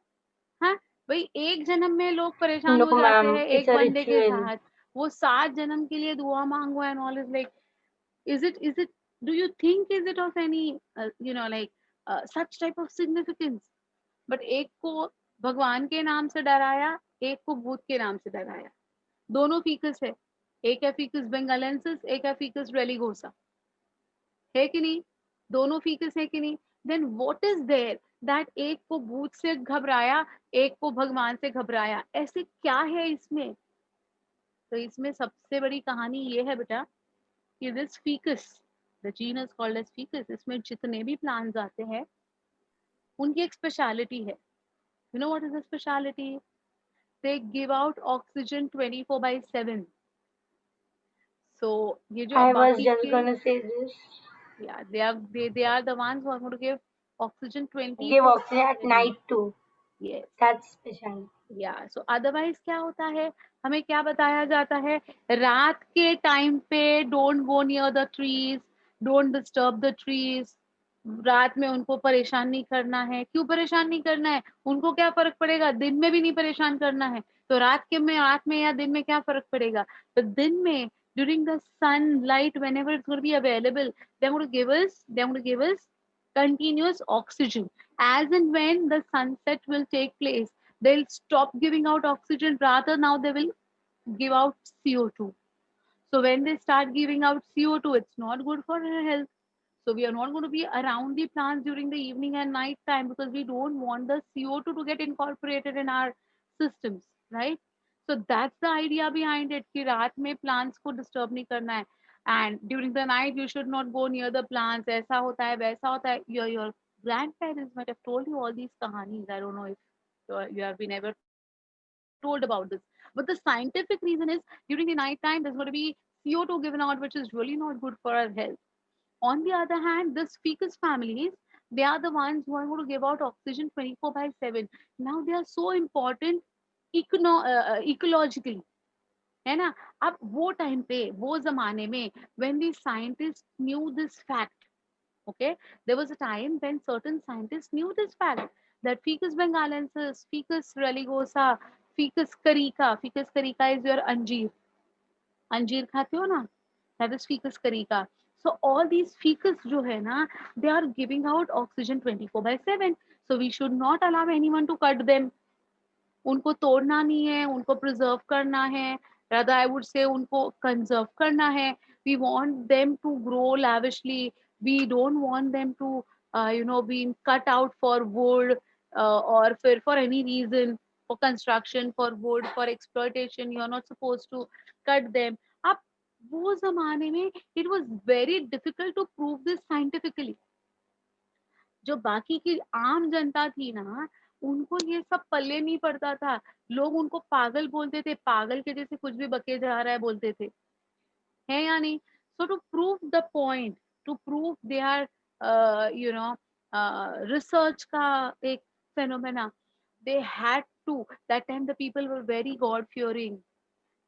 हाँ, भाई एक जन्म में लोग परेशान No, हो जाते ma'am. हैं It's एक a बंदे के ritual. साथ, वो 7 जन्म के लिए दुआ मांगो and all is like, is it do you think is it of any like such type of significance? But एक को भगवान के नाम से डराया, एक को भूत के नाम से डराया, दोनों फीकस है, एक है फीकस बेंगालेंसिस, एक है फीकस रेलिगोसा, है कि नहीं? दोनों फीकस है कि नहीं? Then what is there that एक को भूत से घबराया, एक को भगवान से घबराया, ऐसे क्या है इसमें? तो इसमें सबसे बड़ी कहानी ये है बेटा कि this ficus, the genus called as ficus, इसमें जितने भी प्लांट्स आते हैं उनकी एक स्पेशलिटी है। You know what is the speciality? They give out oxygen 24/7। सो ये जो I was बाकी just के, gonna say this. yeah, they are the ones who are going to give oxygen Give 24 oxygen at seven. night too. Yes. That's special. या सो otherwise क्या होता है, हमें क्या बताया जाता है, रात के टाइम पे don't go near the trees, don't disturb the trees, रात में उनको परेशान नहीं करना है। क्यों परेशान नहीं करना है? उनको क्या फर्क पड़ेगा, दिन में भी नहीं परेशान करना है, तो रात में या दिन में क्या फर्क पड़ेगा? तो दिन में during the sunlight whenever it's going to be available, they're going to give us continuous oxygen. As and when the sunset will take place, they'll stop giving out oxygen, rather now they will give out CO2. So when they start giving out CO2, it's not good for our health. So we are not going to be around the plants during the evening and night time because we don't want the CO2 to get incorporated in our systems, right? So that's the idea behind it कि रात में plants को disturb नहीं करना है, and during the night you should not go near the plants. ऐसा होता है वैसा होता है. Your grandparents might have told you all these kahanis. I don't know if you have been ever told about this. But the scientific reason is during the night time there's going to be CO2 given out, which is really not good for our health. On the other hand, the ficus families, they are the ones who are going to give out oxygen 24/7. Now they are so important ecologically, है ना? अब वो time पे, वो जमाने में, when the scientists knew this fact, okay, there was a time when certain scientists knew this fact that Ficus bengalensis, Ficus religosa, Ficus carica is your अंजीर, अंजीर खाते हो ना, that is ficus carica. So all these ficus जो है ना, they are giving out oxygen 24/7. So we should not allow anyone to cut them. उनको तोड़ना नहीं है, उनको प्रिजर्व करना है, rather I would say उनको कंजर्व करना है. We want them to grow lavishly. We don't want them to being cut out for wood, or for any reason, for construction, for wood, for exploitation. You are not supposed to cut them. अब वो जमाने में it was very difficult to prove this scientifically. जो बाकी की आम जनता थी ना, उनको ये सब पल्ले नहीं पड़ता था, लोग उनको पागल बोलते थे, पागल के जैसे कुछ भी बके जा रहा है बोलते थे, है या नहीं? So to prove the point, to prove they are research का एक phenomena, they had to, that time the people were very god fearing,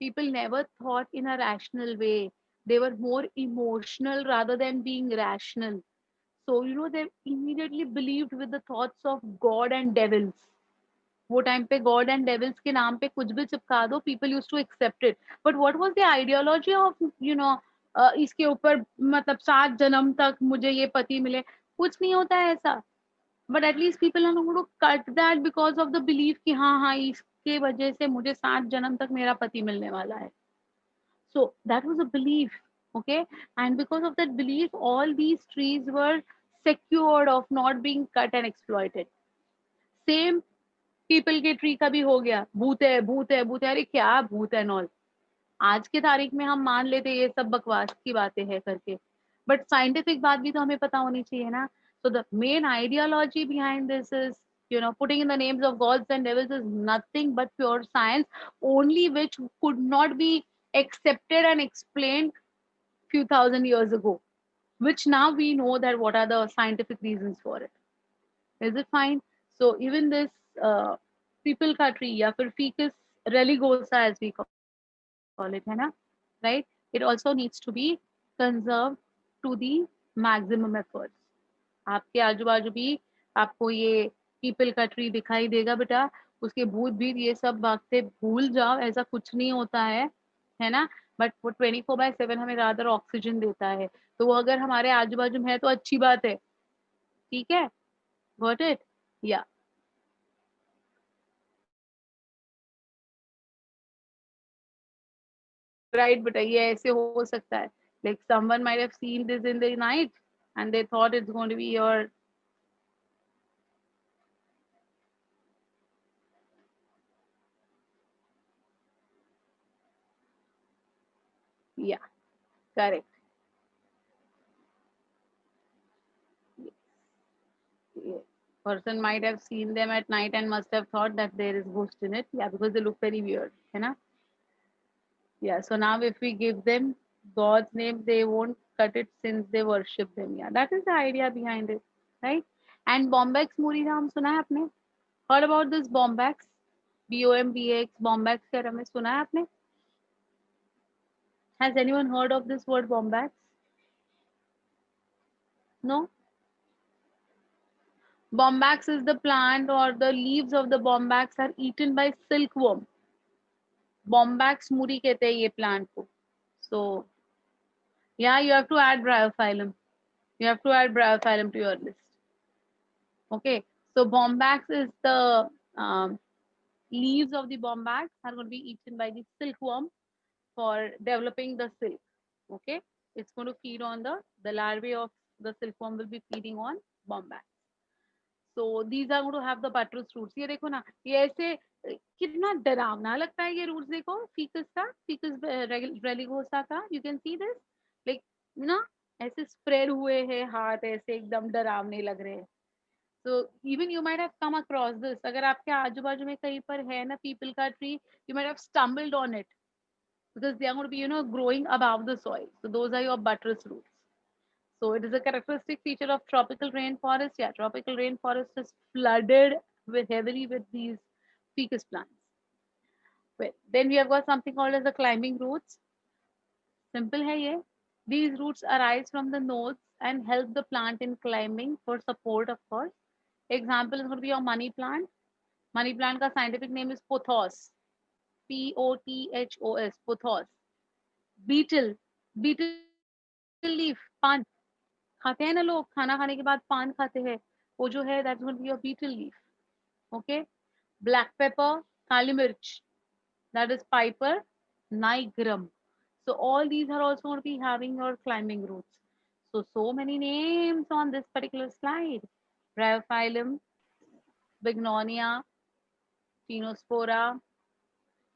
people never thought in a rational way, they were more emotional rather than being rational. So they immediately believed with the thoughts of god and devils. वो time पे god and devils के नाम पे कुछ भी चिपका दो, people use to accept it. But what was the ideology of इसके ऊपर, मतलब 7 जन्म तक मुझे ये पति मिले, कुछ नहीं होता है ऐसा. But at least people are not to cut that because of the belief कि हाँ हाँ इसके वजह से मुझे 7 जन्म तक मेरा पति मिलने वाला है. So that was a belief, okay? And because of that belief, all these trees were secured of not being cut and exploited. Same people के ट्री का भी हो गया, भूत है भूत है भूत है, अरे क्या भूत है नॉल. आज के तारीख में हम मान लेते ये सब बकवास की बातें हैं करके, बट साइंटिफिक बात भी तो हमें पता होनी चाहिए ना. So the main ideology behind this is putting in the names of gods and devils is nothing but pure science, only which could not be accepted and explained few thousand years ago, which now we know that what are the scientific reasons for it. Is it fine? So even this uh, people ka tree या फिर ficus religosa as we call it, है ना, right? It also needs to be conserved to the maximum efforts. आपके आजू बाजू भी आपको ये पीपल का ट्री दिखाई देगा बेटा, उसके भूत भीत ये सब भागते, भूल जाओ, ऐसा कुछ नहीं होता है ना। बट वो 24/7 हमें ज्यादातर ऑक्सीजन देता है, तो वो अगर हमारे आजू बाजू में है तो अच्छी बात है, ठीक है। Got it? या राइट बेटा, ये ऐसे हो सकता है, like someone might have seen this in the night and they thought it's going to be your, या correct. Person might have seen them at night and must have thought that there is ghost in it. Yeah, because they look very weird, है ना? Yeah. So now, if we give them God's name, they won't cut it since they worship them. Yeah, that is the idea behind it, right? And Bombax Muri नाम सुना है आपने? Heard about this Bombax? BOMBX Bombax के बारे में सुना है आपने? Has anyone heard of this word Bombax? No. Bombax is the plant, or the leaves of the Bombax are eaten by silkworm. Bombax muri कहते हैं ये plant को. So yeah, you have to add Bryophyllum. You have to add Bryophyllum to your list. Okay. So Bombax is the leaves of the Bombax are going to be eaten by the silkworm for developing the silk. Okay. It's going to feed on the larvae of the silkworm will be feeding on Bombax. So these are going to have the buttress roots. ये देखो ना, ये ऐसे कितना डरावना लगता है ये roots, देखो ficus का, ficus religosa का, you can see this, like ना ऐसे spread हुए हैं हाथ, ऐसे एकदम डरावने लग रहे हैं. So even you might have come across this. अगर आपके आजू बाजू में कहीं पर है ना पीपल का tree, you might have stumbled on it because they are going to be growing above the soil. So those are your buttress roots. So it is a characteristic feature of tropical rainforest. Yeah, tropical rainforest is flooded heavily with these ficus plants. Well, then we have got something called as the climbing roots. Simple hai ye. These roots arise from the nodes and help the plant in climbing for support, of course. Example is going to be your money plant. Money plant का scientific name is pothos. Pothos. Pothos. Beetle. Beetle leaf. Pan. खाते हैं ना लोग, खाना खाने के बाद पान खाते हैं, वो जो है that's going to be your betel leaf. Okay. Black pepper, काली मिर्च, that is Piper nigrum. So all these are also going to be having your climbing roots. So many names on this particular slide. Bryophyllum, Bignonia, Tinospora,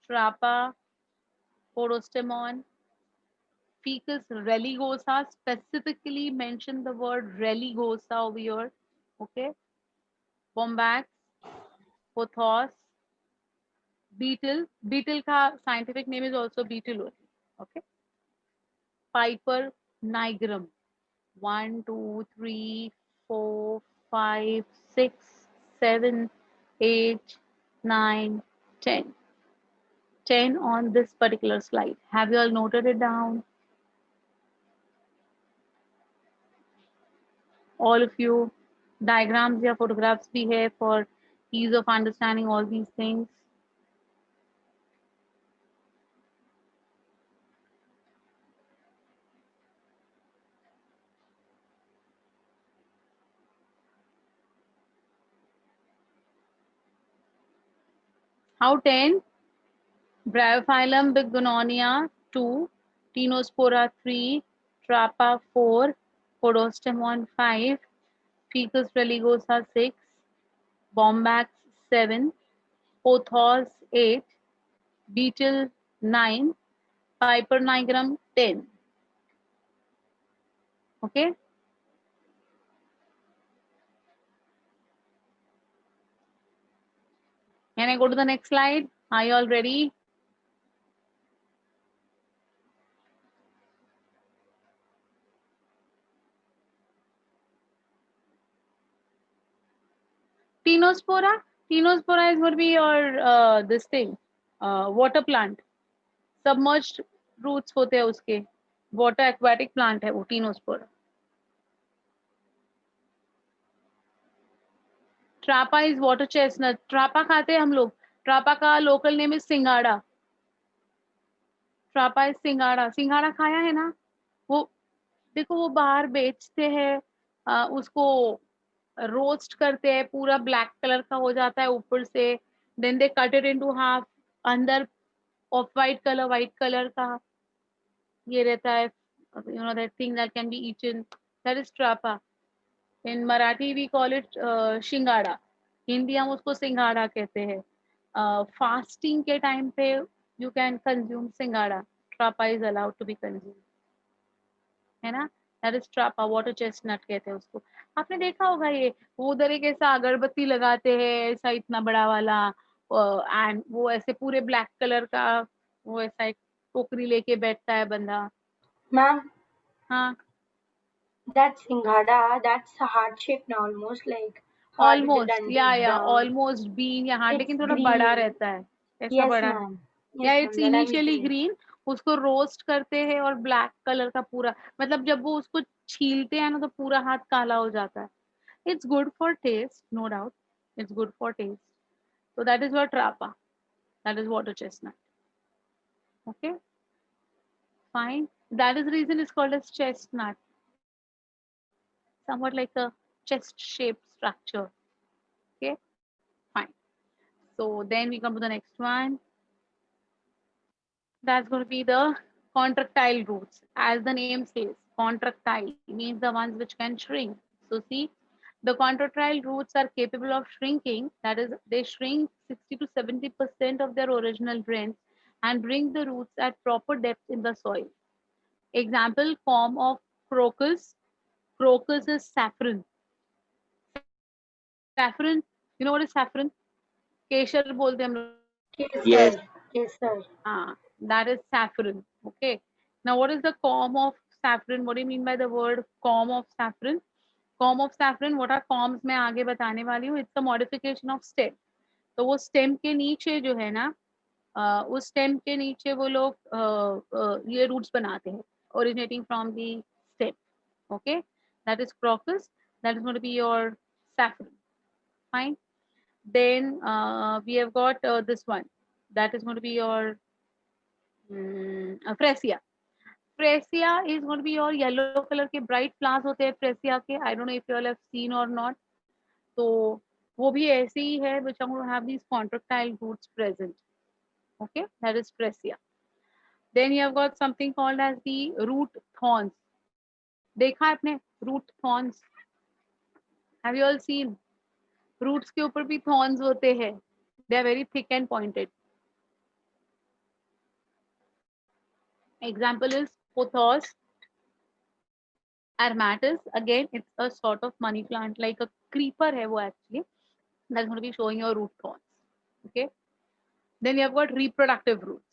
Trapa, Porostemon, Ficus religosa, specifically mention the word religosa over here. Okay. Bombax, Pothos, beetle. Beetle ka scientific name is also beetle only. Okay. Piper nigrum. 1, 2, 3, 4, 5, 6, 7, 8, 9, 10. 10 on this particular slide. Have you all noted it down? All of you. Diagrams or photographs be here for ease of understanding all these things. How 10? Bryophyllum Bignonia 2, Tinospora 3, Trapa 4, Podostemon 5, Ficus religosa 6, Bombax 7, Pothos 8, Beetle 9, Piper nigrum 10. Okay. Can I go to the next slide? Are you all ready? Tinospora. Tinospora is going to be your this thing, water plant. Submerged roots होते हैं उसके. Water aquatic plant है वो Tinospora. Trapa is water chestnut. Trapa खाते हैं हम लोग. Trapa का local name is singhara. Trapa is singhara. सिंगाड़ा खाया है ना? वो देखो वो बाहर बेचते हैं, उसको रोस्ट करते हैं, पूरा ब्लैक कलर का हो जाता है ऊपर से. Then they cut it into half. अंदर ऑफ वाइट कलर का ये रहता है, you know that thing that can be eaten. That is Trapa. In Marathi we call it shingada. Hindi हम उसको सिंगाड़ा कहते हैं. फास्टिंग के टाइम पे you can consume singhara. Trapa is allowed to be consume, है ना. That is Trapa. Water chestnut कहते हैं उसको. आपने देखा होगा ये, वो उधर एक ऐसा अगरबत्ती लगाते हैं ऐसा इतना बड़ा वाला, एंड वो ऐसे पूरे ब्लैक कलर का, वो ऐसा एक टोकरी लेके बैठता है बंदा. Ma'am, हाँ, that singhada, that's heart shaped now, almost like heart with the almost, dandi या down. ऑलमोस्ट बीन या हार्ट, It's लेकिन थोड़ा बड़ा green. रहता है. ऐसा Yes, बड़ा है. ma'am. या Yes, it's ma'am. That I'm initially eating. Green. उसको रोस्ट करते हैं और ब्लैक कलर का पूरा, मतलब जब वो उसको छीलते हैं ना तो पूरा हाथ काला हो जाता है. It's good for taste, no doubt. It's good for taste. So that is what trapa. That is water chestnut. Okay, fine. That is the reason it's called as chestnut. Somewhat like a chest-shaped structure. Okay, fine. So then we come to the next one. That's going to be the contractile roots. As the name says, contractile means the ones which can shrink. So see, the contractile roots are capable of shrinking. That is, they shrink 60 to 70% of their original length and bring the roots at proper depth in the soil. Example, form of crocus. Crocus is saffron. Saffron, you know what is saffron? केशर बोलते हैं हम लोग. Kesar. Kesar. That is saffron. Okay. Now, what is the corm of saffron? What do you mean by the word corm of saffron? Corm of saffron, what are corms मैं आगे बताने वाली हूँ. It's a modification of stem. तो वो stem के नीचे जो है ना, उस stem के नीचे वो लोग ये roots बनाते हैं, originating from the stem. Okay. That is crocus. That is going to be your saffron. Fine. Then we have got this one. That is going to be your fresia. Fresia is going to be your yellow color के bright flowers होते हैं fresia के. I don't know if you all have seen or not. तो वो भी ऐसे ही है, which are going to have these contractile roots present. Okay, that is fresia. Then you have got something called as the root thorns. देखा है आपने root thorns? Have you all seen? Roots के ऊपर भी thorns होते हैं. They are very thick and pointed. Example is pothos aromatis. Again, it's a sort of money plant, like a creeper hai wo actually. That's going to be showing your root thorns. Okay. Then you have got reproductive roots.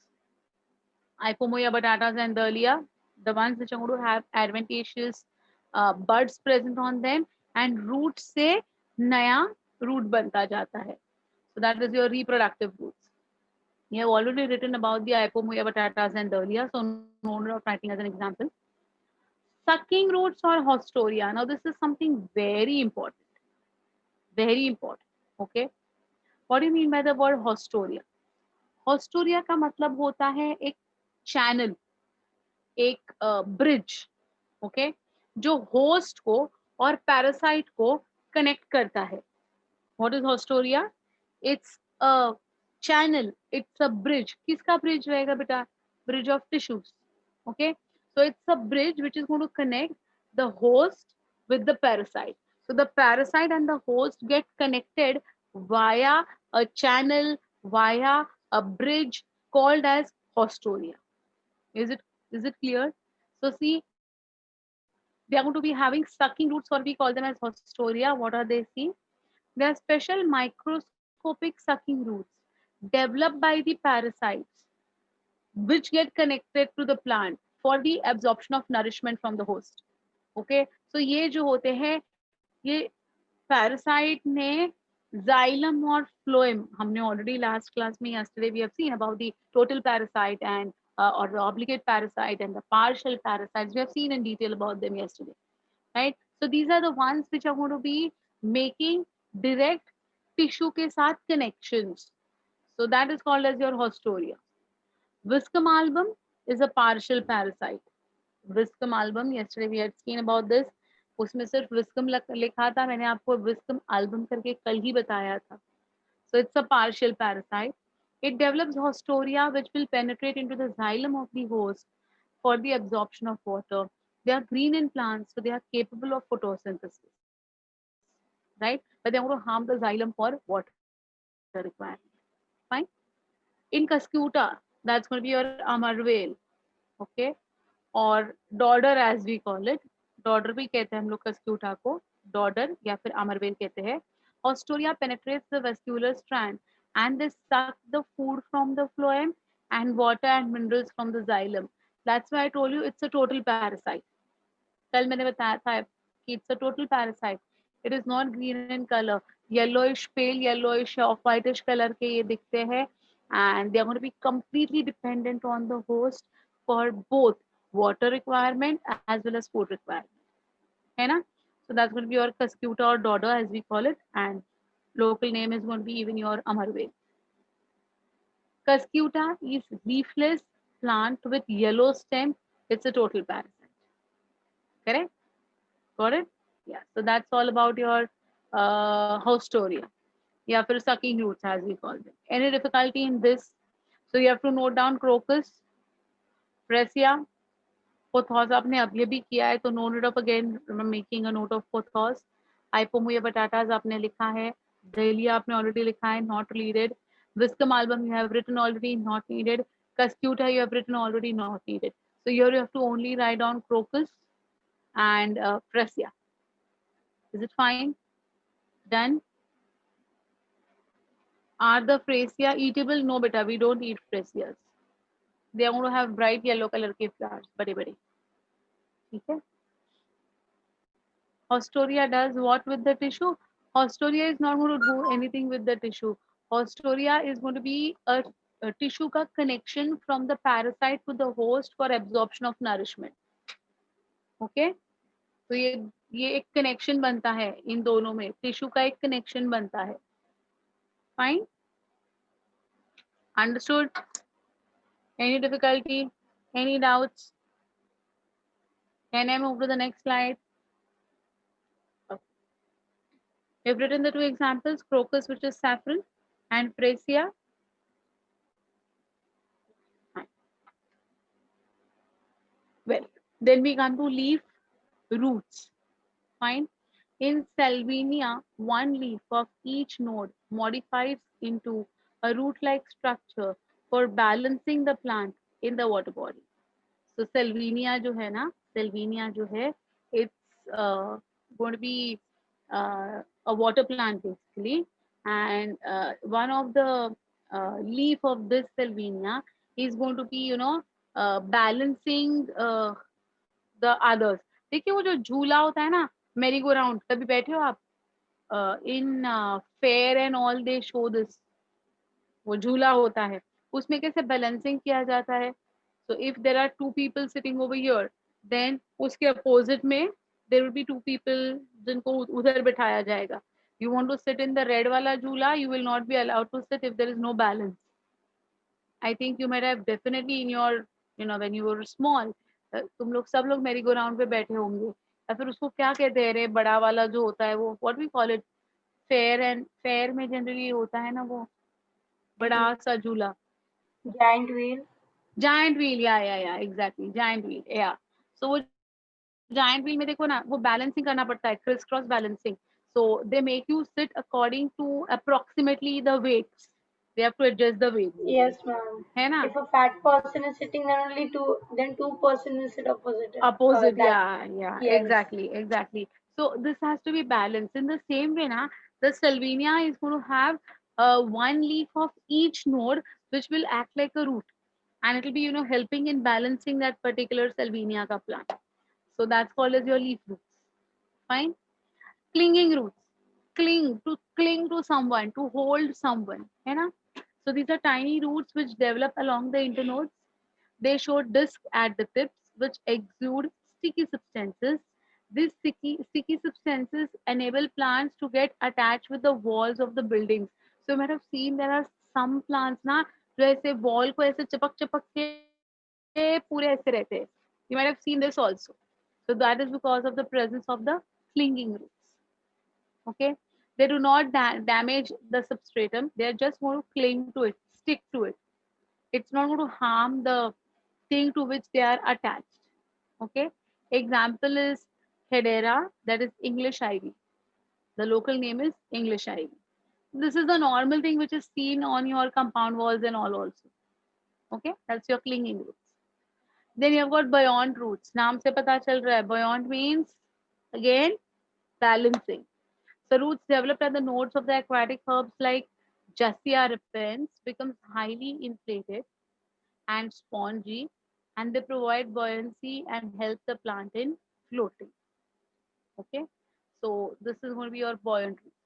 Ipomoea batatas and dahlia, the ones which are going to have adventitious buds present on them, and roots se naya root banta jata hai. So that is your reproductive roots. You have already written about the Ipomoea batatas and dahlia, so no need of writing as an example. Sucking roots or haustoria. Now this is something very important. Very important. Okay. What do you mean by the word haustoria? Haustoria का मतलब होता है एक channel, एक bridge. Okay, जो host को और parasite को कनेक्ट करता है. What is haustoria? It's a channel, it's a bridge. किसका ब्रिज रहेगा बेटा? Bridge of tissues. Okay, so it's a bridge which is going to connect the host with the parasite. So the parasite and the host get connected via a channel, via a bridge called as haustoria. Is it clear? So see, they are going to be having sucking roots, or we call them as haustoria. What are they? See, they are special microscopic sucking roots developed by the parasites which get connected to the plant for the absorption of nourishment from the host. Okay, so ये जो होते हैं, ये parasite ने xylem और phloem, हमने already last class में yesterday we have seen about the total parasite and or the obligate parasite and the partial parasites. We have seen in detail about them yesterday, right? So these are the ones which are going to be making direct tissue के साथ connections. So that is called as your haustoria. Viscum album is a partial parasite. Viscum album, yesterday we had seen about this. उसमें सिर्फ Viscum लिखा था, मैंने आपको Viscum album करके कल ही बताया था. So it's a partial parasite. It develops haustoria which will penetrate into the xylem of the host for the absorption of water. They are green in plants, so they are capable of photosynthesis, right? But they are going to harm the xylem for water requirement. Fine. In Cuscuta, that's going to be your amarvale, okay, or dodder as we call it. Dodder भी कहते हैं हम लोग Cuscuta को, dodder या फिर amarvale कहते हैं. Haustoria penetrates the vascular strand and they suck the food from the phloem and water and minerals from the xylem. That's why I told you it's a total parasite. कल मैंने बताया था कि it's a total parasite. It is not green in color. Yellowish, pale yellowish, off-whitish color के ये दिखते हैं, and they are going to be completely dependent on the host for both water requirement as well as food requirement. है ना? So that's going to be your Cuscuta or dodder as we call it, and local name is going to be even your amarvale. Cuscuta is leafless plant with yellow stem. It's a total parasite. Correct? Got it? Yeah. So that's all about your haustoria. Yeah, for sucking roots as we call them. Any difficulty in this? So you have to note down crocus, fresia, pothos आपने अब ये भी किया है तो note it up again. Making a note of pothos. Hypomoea batatas आपने लिखा है. Dahlia आपने already लिखा है, not needed. Viscum album you have written already, not needed. Cuscuta you have written already, not needed. So here you have to only write down crocus and fresia. Is it fine? Done? Are the fresia eatable? No, beta, we don't eat fresias. They are going to have bright yellow color के flowers, बड़े बड़े. ठीक है? Haustoria does what with the tissue? Haustoria is not going to do anything with the tissue. Haustoria is going to be a tissue का connection from the parasite to the host for absorption of nourishment. Okay? तो ये एक connection बनता है इन दोनों में. Tissue का एक connection बनता है. Fine? Understood? Any difficulty? Any doubts? Can I move to the next slide? Okay. We've written the two examples, crocus, which is saffron, and fresia. Fine. Well, then we come to leaf roots. Fine. In Salvinia, one leaf of each node modifies into a root-like structure for balancing the plant in the water body. So Salvinia जो है ना, Salvinia जो है, it's going to be a water plant basically, and one of the leaf of this Salvinia is going to be, balancing the others. देखिए वो जो झूला होता है ना, मेरी गो राउंड, कभी बैठे हो आप? In fair and all they show this. वो झूला होता है, उसमें कैसे बैलेंसिंग किया जाता है. So if there are two people sitting over here, then उसके opposite में there will be two people जिनको उधर बिठाया जाएगा. You want to sit in the red वाला झूला, you will not be allowed to sit if there is no balance. I think you might have definitely in your, when you were small, तुम लोग सब लोग मेरी go round पे बैठे होंगे. या फिर उसको क्या कहते हैं रे, बड़ा वाला जो होता है वो, what we call it, fair में जनरली होता है ना वो बड़ा सा झूला. Giant wheel. Giant wheel, yeah, exactly, giant wheel, yeah. So वो giant wheel में देखो ना, वो balancing करना पड़ता है, criss cross balancing. So they make you sit according to approximately the weights. They have to adjust the weight. Yes, ma'am. है ना? If a fat person is sitting, then two person will sit opposite. Opposite, that. yeah, Yes. exactly. So this has to be balanced. In the same way, na, the Salvinia is going to have one leaf of each node, which will act like a root, and it will be, helping in balancing that particular Salvinia ka plant. So that's called as your leaf roots. Fine. Clinging roots. Cling to someone, to hold someone. है ना? So these are tiny roots which develop along the internodes. They show discs at the tips which exude sticky substances These sticky substances enable plants to get attached with the walls of the buildings. So you might have seen there are some plants ना जो ऐसे wall को ऐसे चिपक चिपक के पूरे ऐसे रहते हैं. You might have seen this also. So that is because of the presence of the clinging roots. Okay, they do not damage the substratum. They are just going to cling to it, stick to it. It's not going to harm the thing to which they are attached. Okay, example is Hedera, that is English ivy. The local name is English ivy. This is the normal thing which is seen on your compound walls and all also. Okay, that's your clinging roots. Then you have got buoyant roots. नाम से पता चल रहा है. Buoyant means again balancing. So roots developed at the nodes of the aquatic herbs like Jassia repens becomes highly inflated and spongy, and they provide buoyancy and help the plant in floating. Okay, so this is going to be your buoyant roots.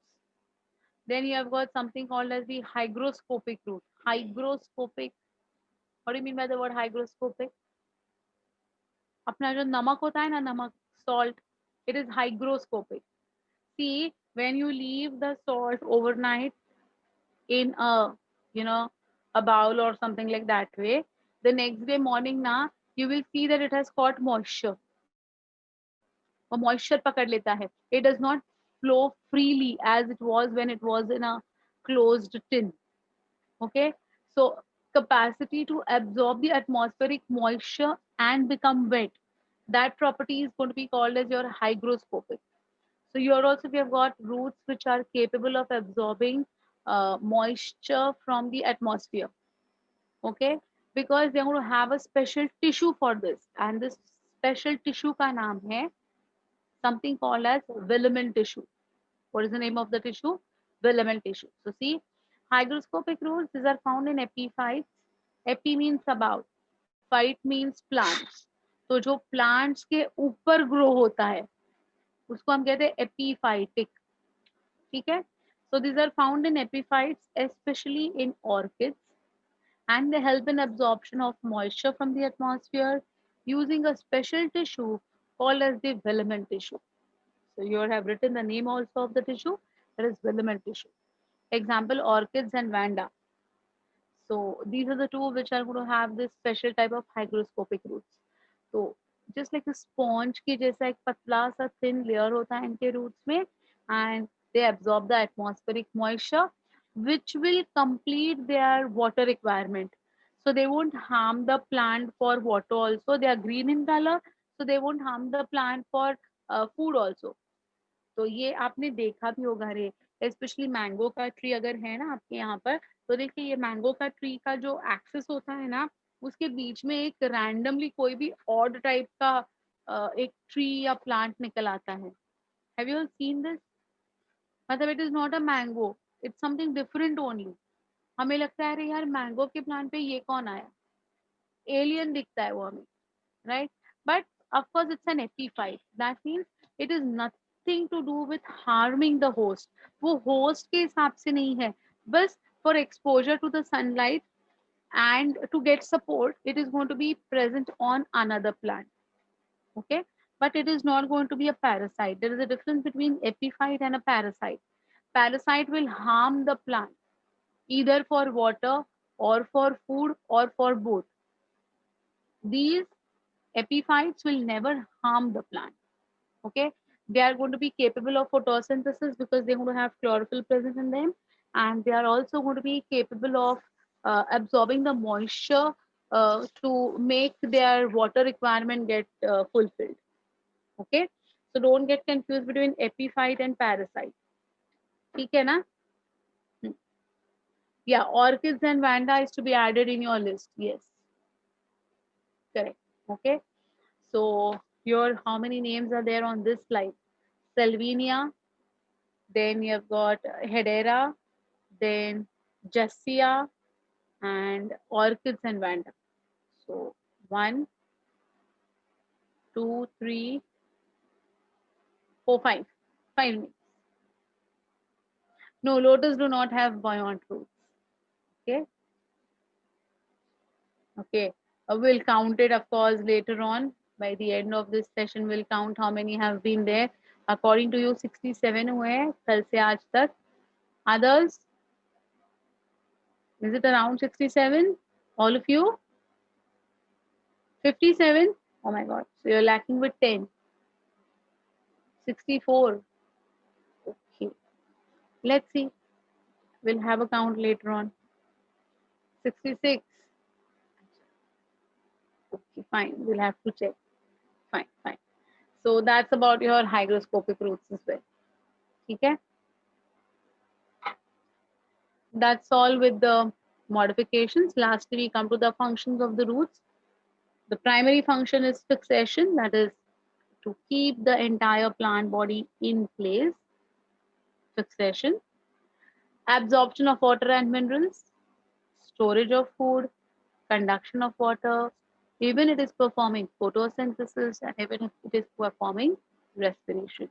Then you have got something called as the hygroscopic root. Hygroscopic. What do you mean by the word hygroscopic? अपना जो नमक होता है ना, नमक, salt, it is hygroscopic. See, when you leave the salt overnight in a, you know, a bowl or something like that way, the next day morning na, you will see that it has caught moisture. और moisture पकड़ लेता है. It does not flow freely as it was when it was in a closed tin. Okay, so capacity to absorb the atmospheric moisture and become wet, that property is going to be called as your hygroscopic. So here also we have got roots which are capable of absorbing moisture from the atmosphere. Okay, because they are going to have a special tissue for this, and this special tissue ka naam hai something called as filament tissue. What is the name of the tissue? Filament tissue. So see, hygroscopic roots, these are found in epiphytes. Epi means about, phyte means plants. तो जो plants के ऊपर grow होता है उसको हम कहते हैं epiphytic. ठीक है? So these are found in epiphytes, especially in orchids, and they help in absorption of moisture from the atmosphere using a special tissue called as the filament tissue. So you have written the name also of the tissue, that is filament tissue. Example, orchids and vanda. So these are the two which are going to have this special type of hygroscopic roots. So just like a sponge की जैसा एक पतला सा thin layer होता है इनके roots में, and they absorb the atmospheric moisture which will complete their water requirement. So they won't harm the plant for water also. They are green in color, so they won't harm the plant for food also. तो ये आपने देखा भी होगा रे, specially mango का tree अगर है ना आपके यहाँ पर, तो देखिए ये मैंगो का ट्री का जो एक्सेस होता है ना, उसके बीच में एक रैंडमली कोई भी ऑड टाइप का एक ट्री या प्लांट निकल आता है. Have you seen this? मतलब it is not a mango, it's something different only. हमें लगता है अरे यार मैंगो के प्लांट पे ये कौन आया, एलियन दिखता है वो हमें, right? But of course, it's an epiphyte. That means it is nothing to do with harming the host. वो host के हिसाब से नहीं है, बस for exposure to the sunlight and to get support, it is going to be present on another plant. Okay, but it is not going to be a parasite. There is a difference between epiphyte and a parasite. Parasite will harm the plant either for water or for food or for both. These epiphytes will never harm the plant. Okay, they are going to be capable of photosynthesis because they're going to have chlorophyll present in them, and they are also going to be capable of absorbing the moisture to make their water requirement get fulfilled. Okay, so don't get confused between epiphyte and parasite. ठीक है ना? Yeah, orchids and vanda is to be added in your list. Yes, correct. Okay, so here how many names are there on this slide? Salvinia, then you've got Hedera, then Jassia, and orchids and vanda. So 1, 2, 3, 4, 5. 5 names. No, lotus do not have buoyant roots. Okay. Okay. We'll count it, of course, later on. By the end of this session, we'll count how many have been there. According to you, 67 हुए हैं कल से आज तक. Others, is it around 67? All of you? 57? Oh my God. So you're lacking with 10. 64. Okay. Let's see. We'll have a count later on. 66. Okay, fine. We'll have to check. Fine, fine. So that's about your hygroscopic roots as well. Okay. That's all with the modifications. Lastly, we come to the functions of the roots. The primary function is fixation, that is to keep the entire plant body in place. Fixation. Absorption of water and minerals, storage of food, conduction of water, even it is performing photosynthesis and even if it is performing respiration.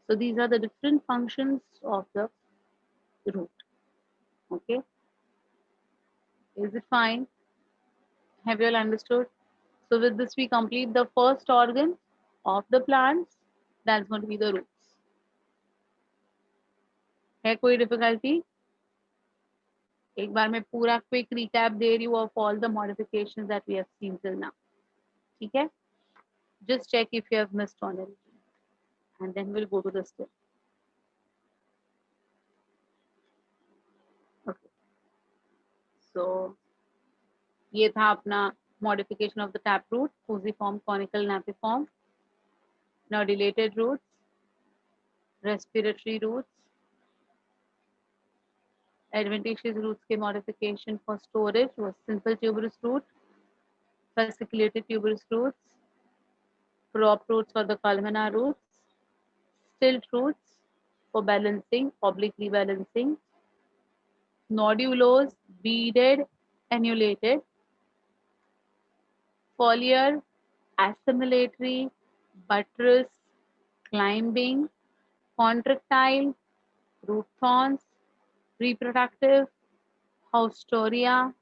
So these are the different functions of the root. Okay. Is it fine? Have you all understood? So with this we complete the first organ of the plants. That's going to be the roots. है कोई difficulty? एक बार मैं पूरा quick recap दे रही हूँ of all the modifications that we have seen till now. ठीक है? Just check if you have missed on anything. And then we'll go to the step. Okay. So ये था अपना modification of the taproot, fusiform, conical, napiform, nodulated roots, respiratory roots, adventitious roots के modification for storage was simple tuberous root, fasciculated tuberous roots, prop roots for the columnar roots, stilt roots for balancing, obliquely balancing, nodulose, beaded, annulated, foliar, assimilatory, buttress, climbing, contractile, root thorns, reproductive, haustoria,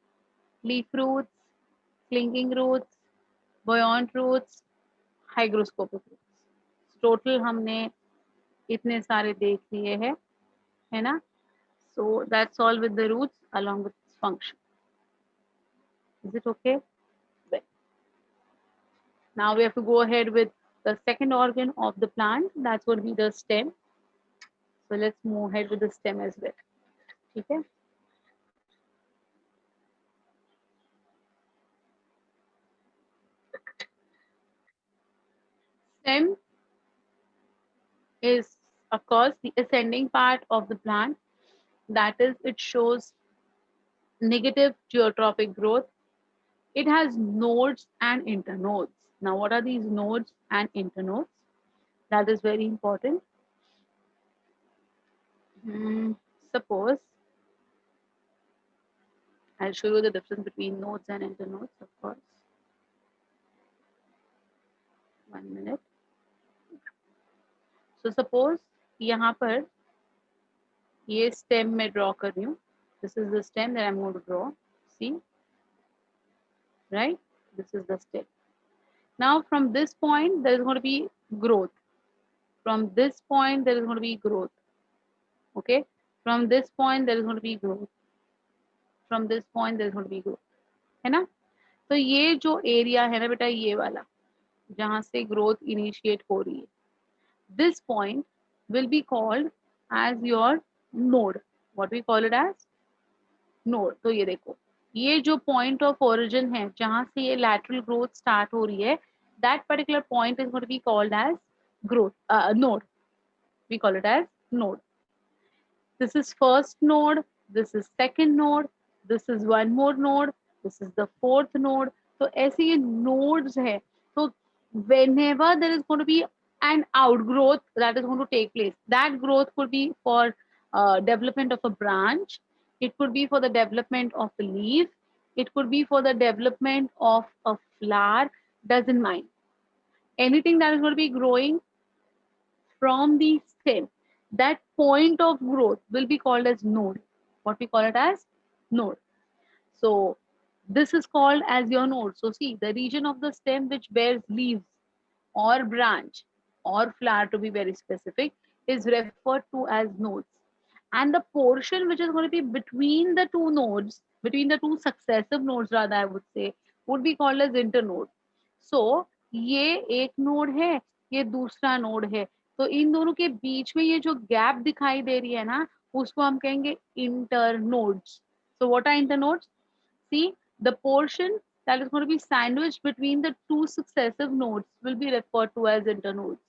leaf roots, clinging roots, buoyant roots, hygroscopic roots. Total हमने इतने सारे देख लिए हैं, है ना? So that's all with the roots along with its function. Is it okay? Well, now we have to go ahead with the second organ of the plant. That's going to be the stem. So let's move ahead with the stem as well. Okay. Stem is, of course, the ascending part of the plant. That is, it shows negative geotrophic growth. It has nodes and internodes. Now, what are these nodes and internodes? That is very important. Suppose I'll show you the difference between nodes and internodes, of course. 1 minute. So suppose यहाँ पर ये stem मैं draw कर रही हूँ. This is the stem that I'm going to draw. See, right? This is the stem. Now from this point there is going to be growth. From this point there is going to be growth. Okay. From this point there is going to be growth. From this point there is going to be growth. है ना? तो ये जो area है ना बेटा ये वाला जहाँ से growth initiate हो रही है. This point will be called as your node. What we call it as node. तो ये देखो ये जो point of origin है जहाँ से ये lateral growth start हो रही है, that particular point is going to be called as growth node. We call it as node. This is first node, this is second node, this is one more node, this is the fourth node. तो ऐसे ये nodes है. तो whenever there is going to be an outgrowth that is going to take place, that growth could be for development of a branch, it could be for the development of a leaf, it could be for the development of a flower, doesn't mind. Anything that is going to be growing from the stem, that point of growth will be called as node. What we call it as node. So this is called as your node. So see, the region of the stem which bears leaves, or branch or flower, to be very specific, is referred to as nodes. And the portion which is going to be between the two nodes, between the two successive nodes rather, I would say, would be called as internode. So ये एक node है, ये दूसरा node है, तो इन दोनों के बीच में ये जो गैप दिखाई दे रही है ना, उसको हम कहेंगे internodes. So what are internodes? See, the portion that is going to be sandwiched between the two successive nodes will be referred to as internodes.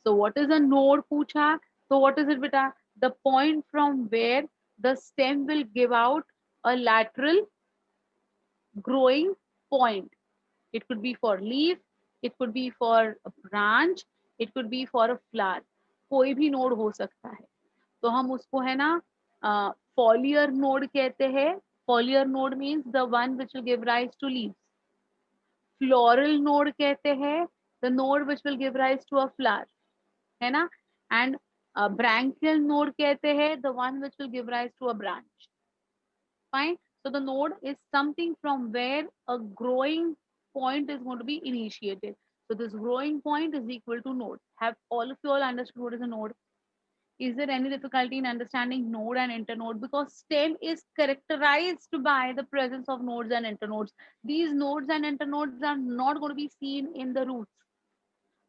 So what is a node पूछा? So what is it beta? The point from where the stem will give out a lateral growing point. It could be for leaf, it could be for a branch, it could be for a flower. कोई भी node हो सकता है. तो हम उसको है ना foliar node कहते हैं. Foliar node means the one which will give rise to leaves. Floral node कहते हैं the node which will give rise to a flower, है ना. And branchial node कहते हैं the one which will give rise to a branch. Fine. So the node is something from where a growing point is going to be initiated. So this growing point is equal to node. Have all of you all understood what is a node? Is there any difficulty in understanding node and internode? Because stem is characterized by the presence of nodes and internodes. These nodes and internodes are not going to be seen in the roots.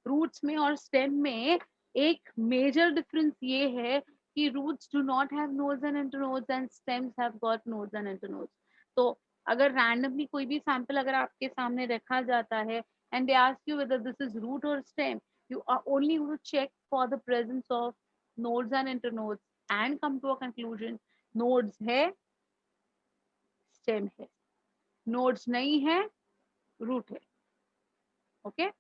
Roots में और stem में एक major difference ये है कि roots do not have nodes and internodes and stems have got nodes and internodes. तो अगर randomly कोई भी sample अगर आपके सामने रखा जाता है and they ask you whether this is root or stem, you are only going to check for the presence of nodes and internodes and come to a conclusion. Nodes है, stem है. Nodes नहीं है, root है. Okay?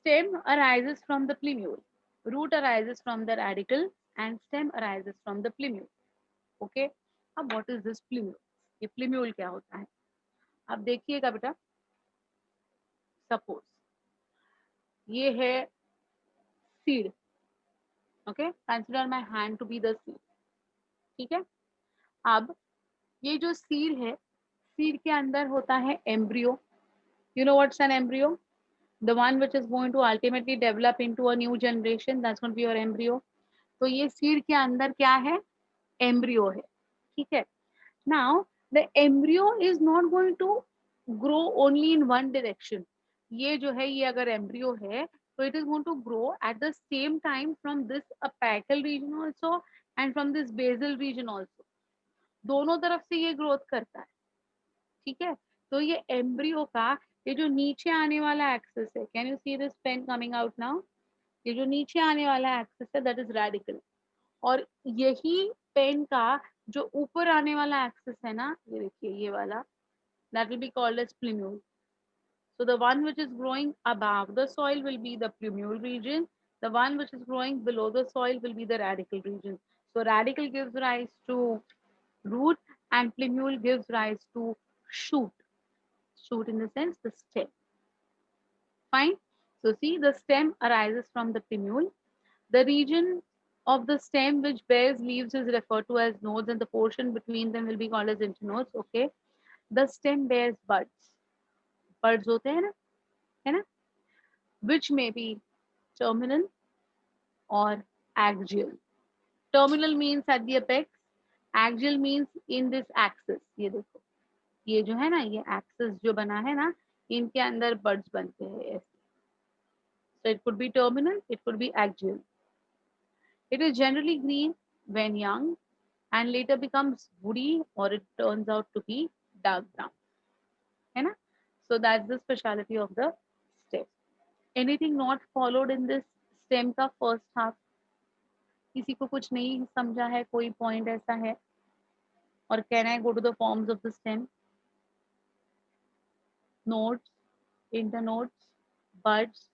Stem arises from the plumule. Root arises from the radicle and stem arises from the plumule. Okay? अब what is this plumule? ये plumule क्या होता है? अब देखिएगा बेटा. Suppose ये है seed. Okay? Consider my hand to be the seed. ठीक है? अब ये जो seed है, seed के अंदर होता है embryo. You know what's an embryo? The one which is going to ultimately develop into a new generation. That's going to be your embryo. तो ये seed के अंदर क्या है? Embryo है. ठीक है? Now the embryo is not going to grow only in one direction. ये जो है ये अगर embryo है so it is going to grow at the same time from this apical region also and from this basal region also. दोनों तरफ से ये growth करता है. ठीक है? तो ये embryo का ये जो नीचे आने वाला axis है, can you see this pen coming out now? ये जो नीचे आने वाला axis है that is radical. और यही पेन का जो ऊपर आने वाला एक्सिस है ना, ये देखिए ये वाला, that will be called as plumule. So the one which is growing above the soil will be the plumule region. The one which is growing below the soil will be the radical region. So radical gives rise to root and plumule gives rise to shoot. Shoot in the sense the stem. Fine. So see, the stem arises from the plumule. The region of the stem which bears leaves is referred to as nodes and the portion between them will be called as internodes. Okay. The stem bears buds. Buds होते हैं ना, है ना? Which may be terminal or axial. Terminal means at the apex. Axial means in this axis. ये देखो, ये जो है ना, ये axis जो बना है ना, इनके अंदर buds बनते हैं ऐसे. So it could be terminal, it could be axial. It is generally green when young and later becomes woody or it turns out to be dark brown. है ना? So that's the speciality of the stem. Anything not followed in this stem का first half? किसी को कुछ नहीं समझा है, कोई point ऐसा है? Or can I go to the forms of the stem? Nodes, internodes, buds,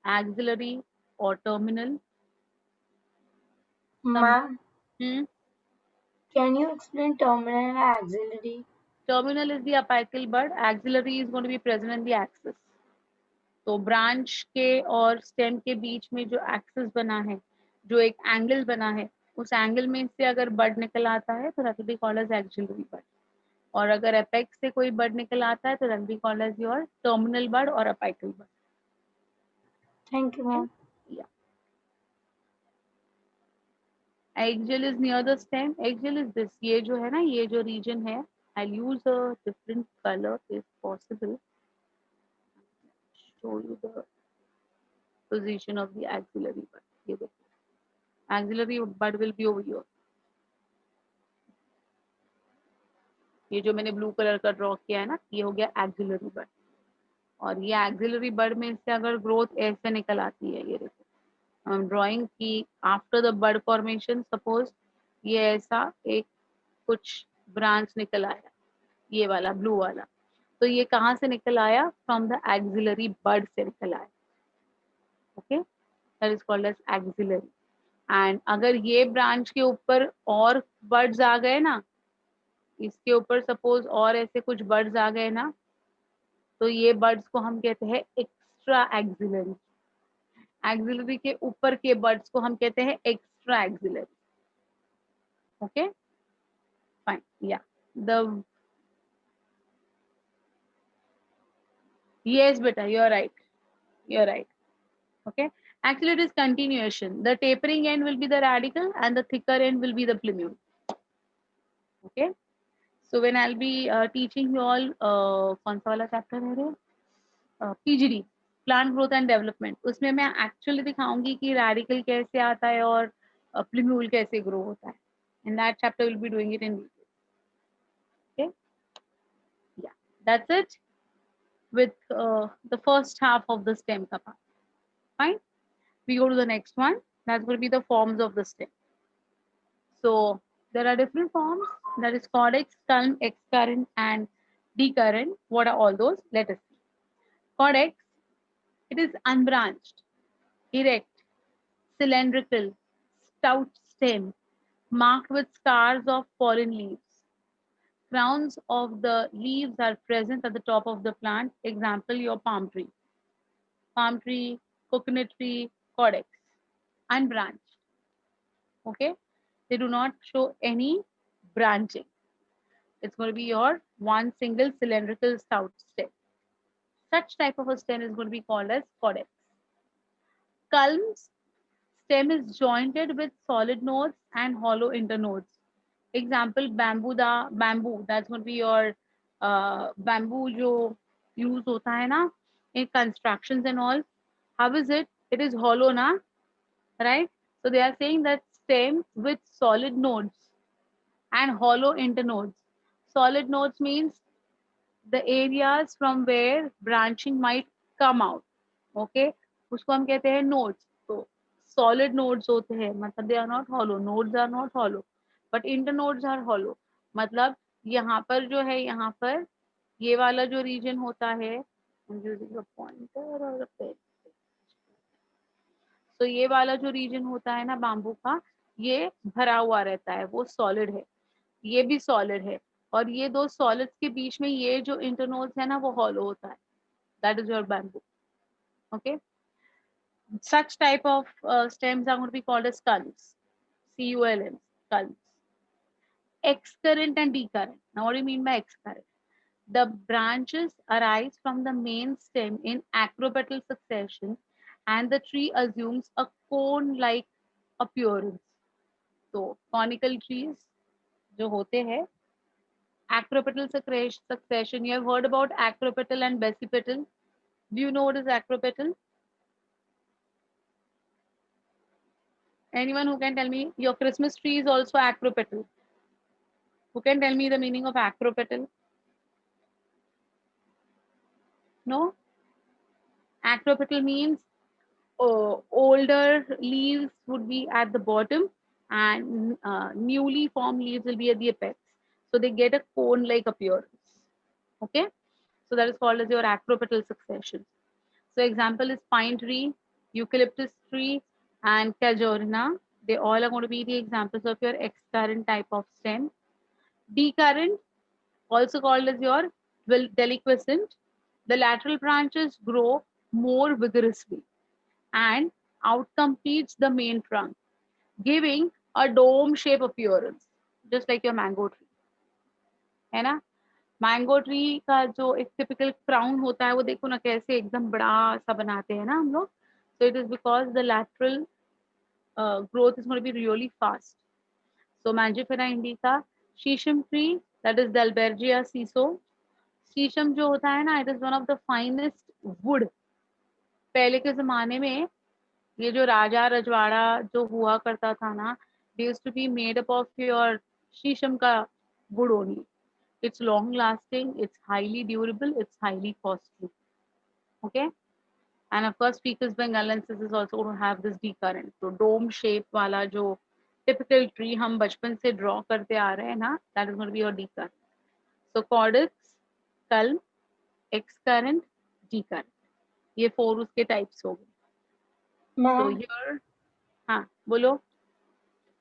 axillary or terminal. Ma'am, Hmm? can you explain terminal and axillary? Terminal is the apical bud, axillary is going to be present in the axis. तो branch के और stem के बीच में जो axis बना है, जो एक एंगल बना है, उस एंगल में से अगर बड निकल आता है तो that will be called as axillary bud. और अगर एपेक्स से कोई बड निकल आता है तो that will be called as your terminal bud और apical bud. Thank you, ma'am. Yeah. Axial is near the stem. Axial is this. ये जो है ना, ये जो region है, I'll use a different color if possible. Show you the position of the axillary bud. ये देखो. Axillary bud will be over here. ये जो मैंने ब्लू कलर का ड्रॉ किया है ना, ये हो गया एक्सिलरी बड. और ये एक्सिलरी बड में से अगर ग्रोथ ऐसे निकल आती है, ये देखो ड्राइंग की after the bud formation, suppose ये ऐसा एक कुछ ब्रांच निकल आया, ये वाला ब्लू वाला, तो ये कहाँ से निकल आया? फ्रॉम द एक्सिलरी बड से निकल आया. Okay, that is called as axillary. And अगर ये ब्रांच के ऊपर और बर्ड्स आ गए ना, इसके ऊपर सपोज और ऐसे कुछ बर्ड्स आ गए ना, तो ये बर्ड्स को हम कहते हैं एक्स्ट्रा एक्सिलरी. एक्सिलरी के ऊपर के बर्ड्स को हम कहते हैं एक्स्ट्रा एक्सिलरी. Okay, fine. या the yes beta, you're right, you're right. Okay, actually it is continuation. The tapering end will be the radical and the thicker end will be the plumule. Okay, so when I'll be teaching you all कौन सा वाला chapter है रे? PGD, plant growth and development, उसमें मैं actually दिखाऊंगी कि radical कैसे आता है और प्लूम्यूल कैसे ग्रो होता है. In that chapter will be doing it in detail. Okay, yeah that's it with the first half of the stem ka part. Fine, we go to the next one. That's going to be the forms of the stem. So there are different forms, that is caudex, culm, excurrent and decurrent. What are all those? Let us see. Caudex, it is unbranched, erect, cylindrical, stout stem, marked with scars of fallen leaves. Crowns of the leaves are present at the top of the plant. Example, your palm tree, coconut tree, caudex, unbranched. Okay, they do not show any branching. It's going to be your one single cylindrical stout stem. Such type of a stem is going to be called as caudex. Culm's stem is jointed with solid nodes and hollow internodes. Example, bamboo, that's going to be your bamboo जो use होता है ना in constructions and all. How is it? It is hollow na, right? So they are saying that stem with solid nodes and hollow internodes. Solid nodes means the areas from where branching might come out. Okay, उसको हम कहते हैं nodes. तो solid nodes होते हैं, मतलब they are not hollow. Nodes are not hollow, but internodes are hollow. मतलब यहाँ पर जो है, यहाँ पर ये वाला जो region होता है, I'm using a pointer or a pen. तो ये वाला जो रीजन होता है ना बाम्बू का, ये भरा हुआ रहता है, वो सॉलिड है. ये भी सॉलिड है, और ये दो सॉलिड्स के बीच में ये जो इंटरनोड्स है ना, वो हॉलो होता है. That is your bamboo. Okay, such type of stems are going to be called as culms. CULMs, culms. Excurrent and decurrent. Now what do you mean by excurrent? The branches arise from the main stem in acropetal succession and the tree assumes a cone-like appearance. So conical trees जो होते हैं, acropetal succession. You have heard about acropetal and basipetal. Do you know what is acropetal? Anyone who can tell me? Your Christmas tree is also acropetal. Who can tell me the meaning of acropetal? No? Acropetal means older leaves would be at the bottom and newly formed leaves will be at the apex. So they get a cone-like appearance. Okay? So that is called as your acropetal succession. So example is pine tree, eucalyptus tree, and casuarina. They all are going to be the examples of your excurrent type of stem. Decurrent, also called as your deliquescent. The lateral branches grow more vigorously and outcompetes the main trunk, giving a dome-shaped appearance, just like your mango tree. है ना? Mango tree का जो एक typical crown होता है, वो देखो ना कैसे एकदम बड़ा सा बनाते हैं ना हम लोग. So it is because the lateral growth is going to be really fast. So Mangifera indica, शीशम tree, that is Dalbergia siso. शीशम जो होता है ना, it is one of the finest wood. पहले के जमाने में ये जो राजा रजवाड़ा जो हुआ करता था ना, they used to be made up of your शीशम का wood only. It's long lasting, it's highly durable, it's highly costly. Okay, and of course Ficus bengalensis is also going to have this D current. तो dome shape वाला जो typical tree हम बचपन से draw करते आ रहे हैं ना, that is going to be your D current. So cordix, culm, X current, D current. ये 4 उसके types हो गए. So Ma'am, here, हाँ बोलो.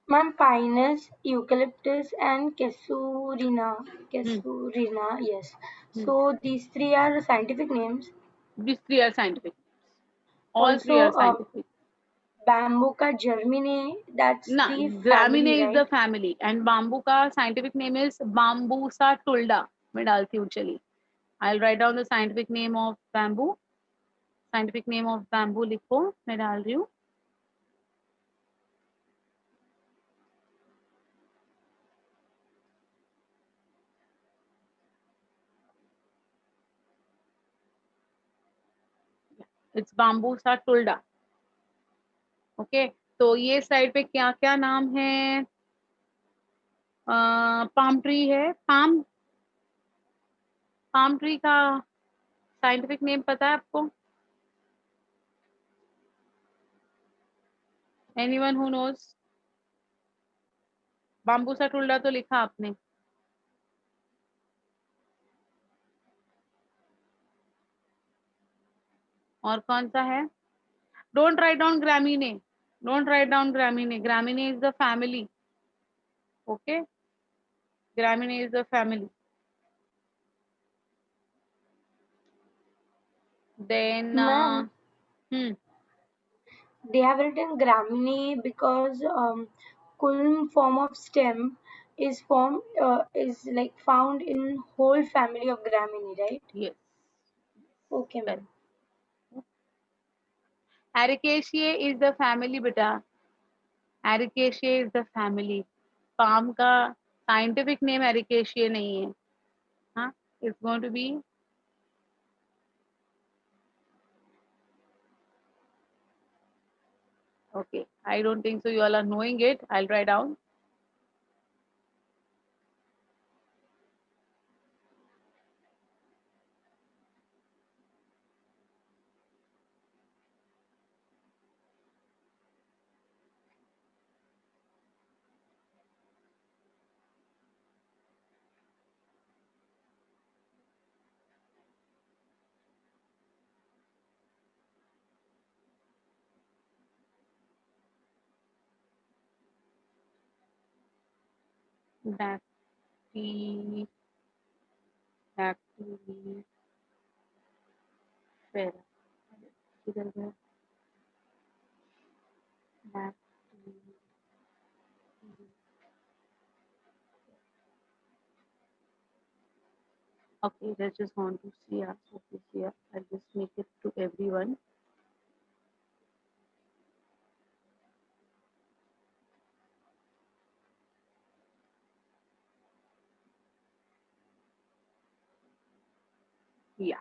ma'am, Pinus, Eucalyptus, and Casuarina. Casuarina, yes. So these three are scientific names. These 3 are scientific. All 3 Also, are scientific. Bambuca germinae, that's Na, the family, Graminae is the right? family and bamboo का scientific name is Bambusa tulda. मैं डालती हूँ चलिए. I'll write down the scientific name of bamboo. Scientific name of bamboo लिखो, मैं डाल रही हूँ. It's Bambusa tulda. Okay, तो ये साइड पे क्या क्या नाम है? पाम ट्री है. पाम ट्री का साइंटिफिक नेम पता है आपको? Anyone who knows? Bambusa tulda तो लिखा आपने. और कौन सा है? Don't write down Graminea. Don't write down Graminea. Graminea is the family. Okay? Graminea is the family. Then, Ma'am, they have written Graminae because culm form of stem is like found in whole family of Graminae, right? yes. Okay, Correct. ma'am. Ericaceae is the family, beta. Ericaceae is the family. Palm का scientific name Ericaceae नहीं है. हाँ? It's going to be okay. I don't think so. You all are knowing it. I'll write down. Dacty, dacty, fair. किधर गया? Dacty. Okay, let's just want to see our focus here. I'll just make it to everyone. Yeah,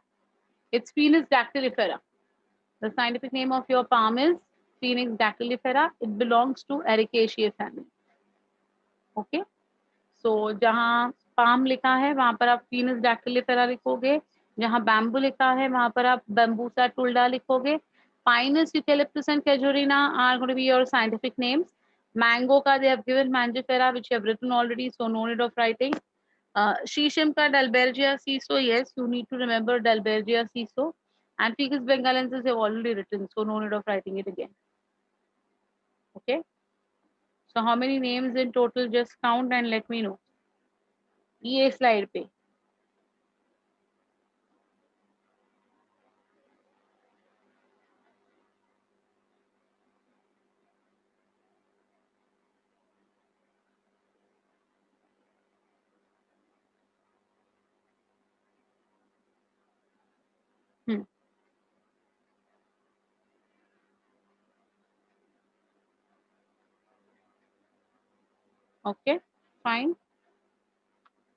it's Phoenix dactylifera. The scientific name of your palm is Phoenix dactylifera. It belongs to Ericaceae family. Okay, so जहाँ palm लिखा है वहाँ पर आप Phoenix dactylifera लिखोगे. जहाँ bamboo लिखा है वहाँ पर आप Bambusa tulda लिखोगे. Pinus, Eucalyptus, and Casuarina are going to be your scientific names. Mango का they have given Mangifera, which you have written already, so no need of writing. Shisham ka Dalbergia siso, yes, you need to remember Dalbergia siso. And Ficus bengalensis have already written, so no need of writing it again. Okay. So how many names in total? Just count and let me know. ये slide पे. Hmm. Okay, fine.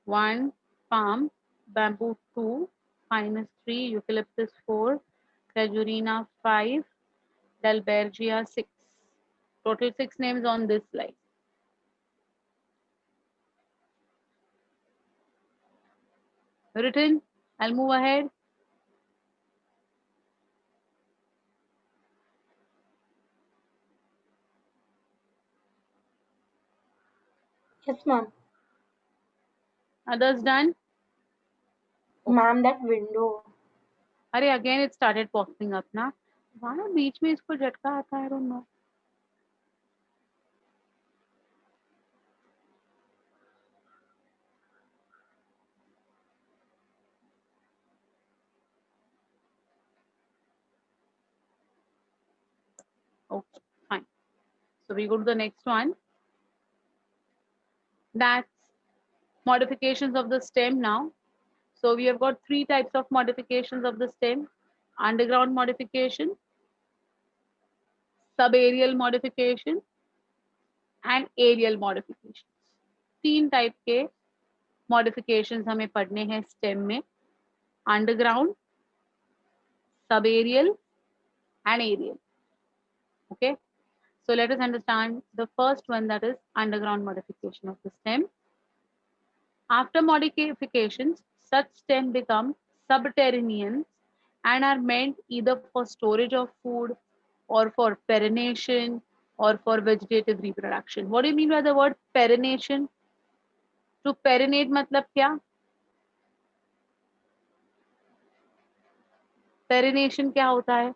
1, palm, bamboo 2, pinus 3, eucalyptus 4, casuarina 5, dalbergia 6. Total 6 names on this slide. Written. I'll move ahead. Yes, ma'am. Others done? Ma'am, that window. अरे again it started popping up ना. Why बीच में इसको झटका आता है? I don't know. Okay, fine. So we go to the next one. That's modifications of the stem now. So we have got 3 types of modifications of the stem. Underground modification, subaerial modification and aerial modifications. 3 type के modifications हमें पढ़ने हैं stem में. Underground, subaerial and aerial. Okay. So let us understand the first one, that is underground modification of the stem. After modifications, such stem become subterranean and are meant either for storage of food or for perennation or for vegetative reproduction. What do you mean by the word perennation? To perennate मतलब क्या? Perennation क्या होता है?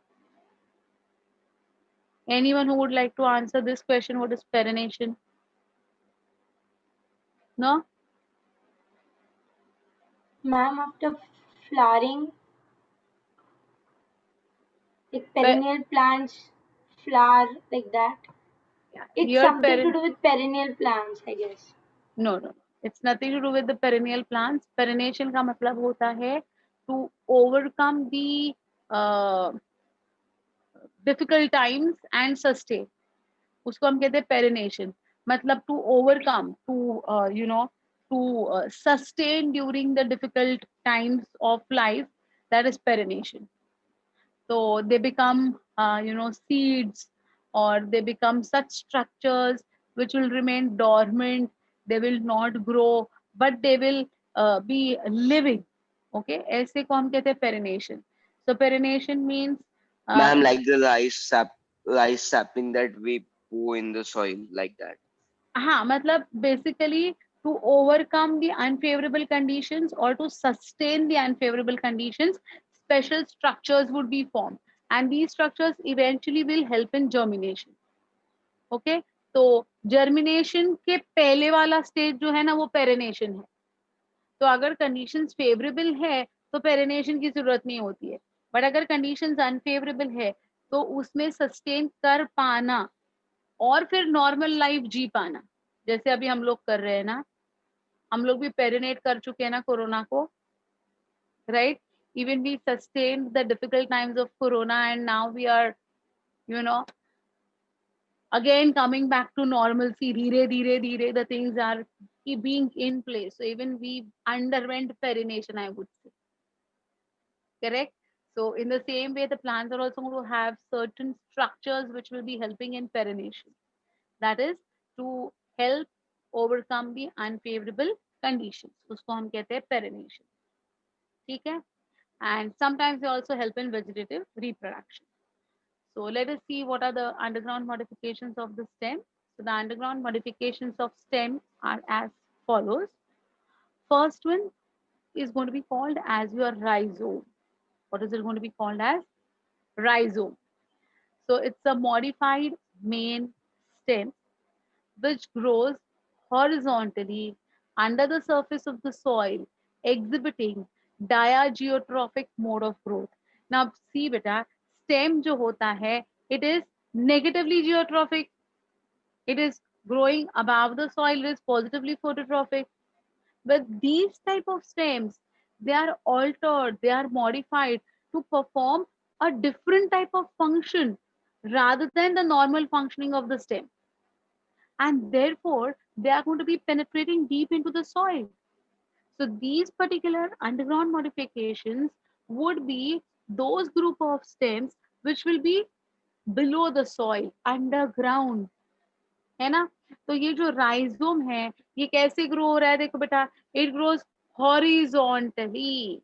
Anyone who would like to answer this question, what is perennation? No? Ma'am, after flowering, like perennial plants flower like that. Yeah, It's here something to do with perennial plants, I guess. No. It's nothing to do with the perennial plants. Perennation का मतलब होता है to overcome the difficult times and sustain. उसको हम कहते हैं perenation. मतलब to overcome, to sustain during the difficult times of life. That is perenation. So they become, seeds, or they become such structures which will remain dormant. They will not grow, but they will be living. Okay, ऐसे को हम कहते हैं perenation. So perenation means Ma'am, like the rice sapling that we pour in the soil, like that. हाँ, मतलब basically to overcome the unfavorable conditions or to sustain the unfavorable conditions, special structures would be formed, and these structures eventually will help in germination. Okay, तो germination के पहले वाला stage जो है ना वो perenation है. तो अगर conditions favorable है तो perenation की जरूरत नहीं होती है, but अगर conditions unfavorable है तो उसमें sustain कर पाना और फिर नॉर्मल लाइफ जी पाना, जैसे अभी हम लोग कर रहे हैं ना. हम लोग भी पेरिनेट कर चुके हैं ना कोरोना को, right. Even we sustained the difficult times of corona and now we are again coming back to normalcy. धीरे धीरे the things are being in place. So even we underwent perination, I would say. Correct. So in the same way, the plants are also going to have certain structures which will be helping in perination. That is to help overcome the unfavorable conditions. उसको हम कहते हैं perination. ठीक है? And sometimes they also help in vegetative reproduction. So let us see what are the underground modifications of the stem. So the underground modifications of stem are as follows. First one is going to be called as your rhizome. What is it going to be called as? Rhizome. So it's a modified main stem which grows horizontally under the surface of the soil, exhibiting diageotrophic mode of growth. Now see beta, stem जो होता है, it is negatively geotrophic. It is growing above the soil, it is positively phototrophic. But these type of stems, they are altered, they are modified to perform a different type of function rather than the normal functioning of the stem. And therefore they are going to be penetrating deep into the soil. So these particular underground modifications would be those group of stems which will be below the soil, underground, है ना? तो ये जो rhizome है, ये कैसे grow हो रहा है? देखो बेटा, it grows horizontally.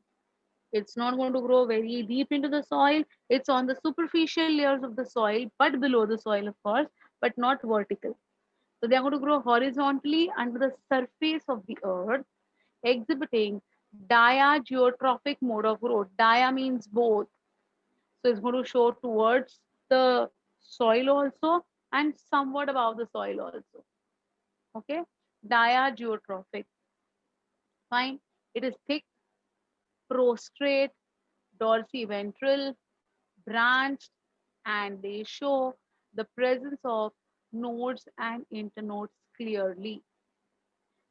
It's not going to grow very deep into the soil. It's on the superficial layers of the soil, but below the soil, of course, but not vertical. So they are going to grow horizontally under the surface of the earth, exhibiting diageotrophic mode of growth. Dia means both. So it's going to show towards the soil also and somewhat above the soil also. Okay, diageotrophic. Fine. It is thick, prostrate, dorsiventral, branched, and they show the presence of nodes and internodes clearly.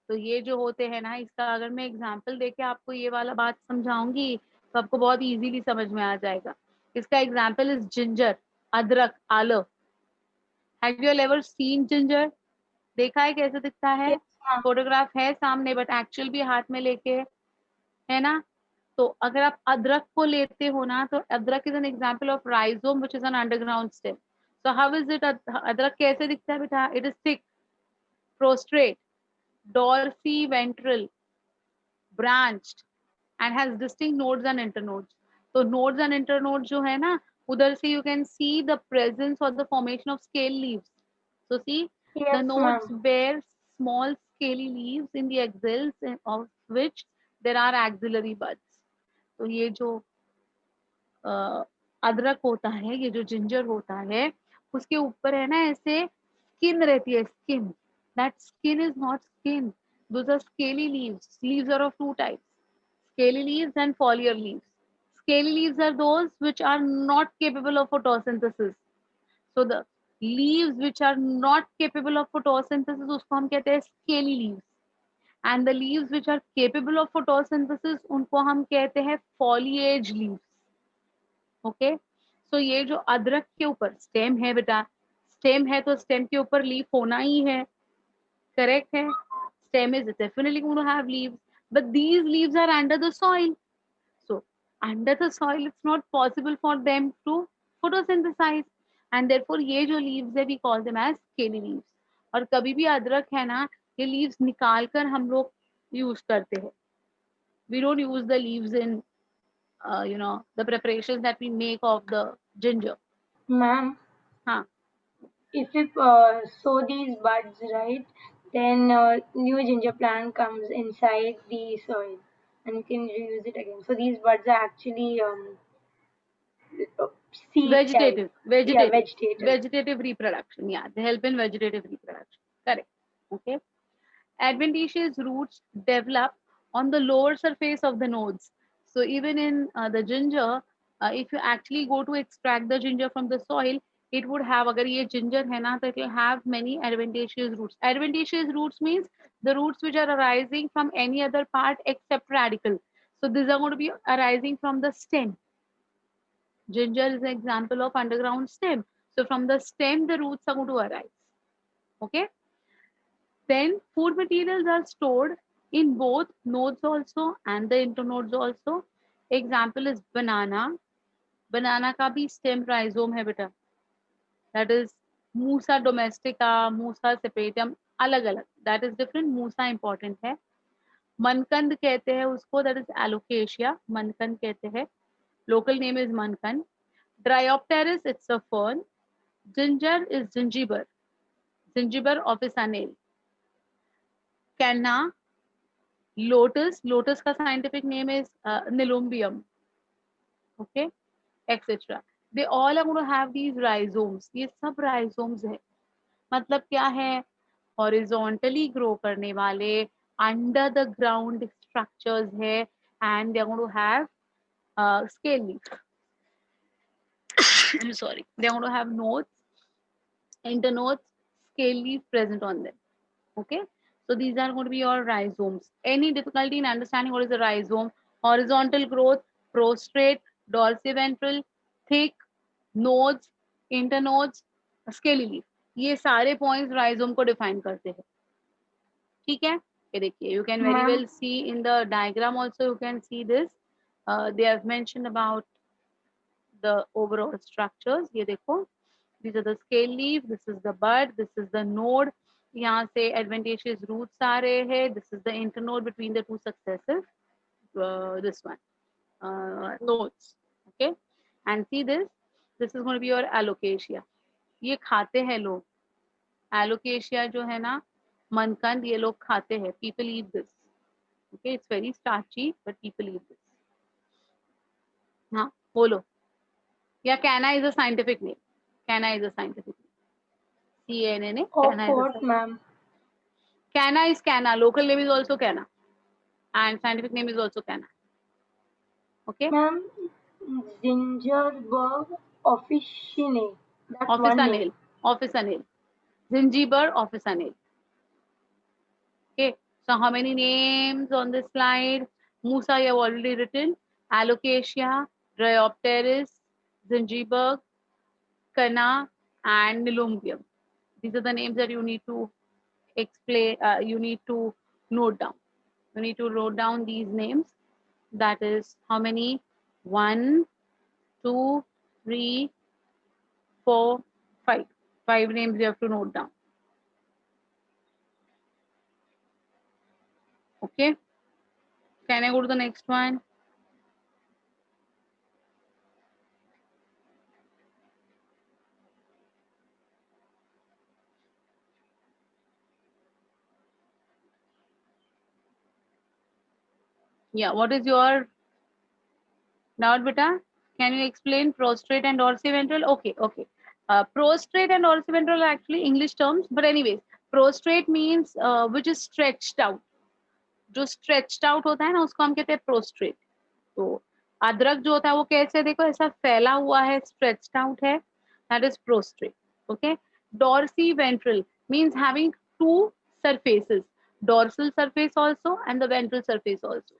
तो ये जो होते हैं ना, इसका अगर मैं example देके आपको ये वाला बात समझाऊंगी तो आपको बहुत इजीली समझ में आ जाएगा. इसका एग्जांपल इज जिंजर, अदरक, आलं. Have you ever seen ginger? देखा है कैसे दिखता है? Yes, ma'am. फोटोग्राफ है सामने बट एक्चुअल भी हाथ में लेके, है ना? तो अगर आप अदरक को लेते हो ना, तो अदरक is an example of rhizome which is an underground stem. So how is it? अदरक कैसे दिखता है बेटा? It is thick, prostate, dorsiventral, branched, and has distinct nodes and internodes. So nodes and internodes जो है ना, उधर से you can see the presence or the formation of scale leaves. So see, the Yes, nodes ma'am. bear small scaly leaves in the axils, of which there are axillary buds. तो ये जो अदरक होता है, ये जो जिंजर होता है, उसके ऊपर है ना ऐसे स्किन रहती है, skin. That skin is not skin. Those are scaly leaves. Leaves are of two types: scaly leaves and foliar leaves. Scaly leaves are those which are not capable of photosynthesis. So the leaves which are not capable of photosynthesis, उसको हम कहते हैं scaly leaves. And the leaves which are capable of photosynthesis, उनको हम कहते हैं foliage leaves. Okay, सो ये जो अदरक के ऊपर स्टेम है बेटा, स्टेम है तो स्टेम के ऊपर लीफ होना ही है, करेक्ट है? Stem is definitely going to have leaves, but these leaves are under the soil. So under the soil it's not possible for them to photosynthesise, and therefore ये जो leaves है we call them as scaly leaves. और कभी भी अदरक है ना, ये लीव्स निकाल कर हम लोग यूज करते हैं. We don't use the leaves in the preparations that we make of the ginger. Ma'am, Huh. if we sow these buds, right, then new ginger plant comes inside the soil and you can reuse it again. So these buds are actually seed type. Yeah, Vegetative reproduction. Yeah, they help in vegetative reproduction. Correct. Okay. Adventitious roots develop on the lower surface of the nodes. So even in the ginger, if you actually go to extract the ginger from the soil, it would have, agar ye ginger hai na, so it will have many adventitious roots. Adventitious roots means the roots which are arising from any other part except radicle. So these are going to be arising from the stem. Ginger is an example of underground stem. So from the stem, the roots are going to arise. Okay. Then food materials are stored in both nodes also and the internodes also. Example is banana. Banana का भी stem rhizome है बेटा. That is Musa domestica, Musa sepatum, अलग अलग. That is different. Musa important है. मनकंद कहते हैं उसको, that is alocasia. मनकंद कहते हैं. Local name is मनकंद. Dryopteris, it's a fern. Ginger is gingiber. Gingiber officinale. Canna, lotus. Lotus का scientific name is Nelumbium. Okay, etc. They all are going to have these rhizomes. ये सब rhizomes है. मतलब क्या है? Horizontally grow करने वाले under the ground structures है, and they are going to have scale leaf. I'm sorry. They are going to have nodes, internodes, scale leaf present on them. Okay, so these are going to be your rhizomes. Any difficulty in understanding what is a rhizome? Horizontal growth, prostrate, dorsiventral, thick, nodes, internodes, scaly leaf. ये सारे points rhizome को define करते हैं. ठीक है, ये देखिए, you can very Ma'am, well see in the diagram also, you can see this. They have mentioned about the overall structures. ये देखो, these are the scale leaf, this is the bud, this is the node. यहाँ से adventitious roots आ रहे हैं. This is the internode between the two successive this one nodes. Okay, and see this. This is going to be your alocasia. ये खाते हैं लोग. Alocasia जो है ना, मनकंद, ये लोग खाते हैं. People eat this. Okay, it's very starchy, but people eat this. हाँ, बोलो. Yeah, canna is a scientific name. Canna is a scientific name. CNNA. of Canna is a what, ma'am? Canna is canna. Local name is also canna, and scientific name is also canna. Okay. Ma'am, Gingerbread officinae. That's one name. Officinale. Gingiber officinale. Okay. So how many names on this slide? Musa, you have already written. Alocasia, Rhyopteris, Zingiber, Canna, and Nilumbium. These are the names that you need to explain. You need to note down. You need to note down these names. That is how many? 1, 2, 3, 4, 5. 5 names you have to note down. Okay. Can I go to the next one? Yeah, what is your doubt, beta? Can you explain prostrate and dorsiventral? Okay, okay. Prostrate and dorsiventral are actually English terms, but anyways, prostrate means which is stretched out. जो stretched out होता है ना, उसको हम कहते हैं prostrate. तो अदरक जो होता है वो कैसे, देखो ऐसा फैला हुआ है, stretched out है, that is prostrate. Okay. Dorsiventral means having two surfaces, dorsal surface also and the ventral surface also.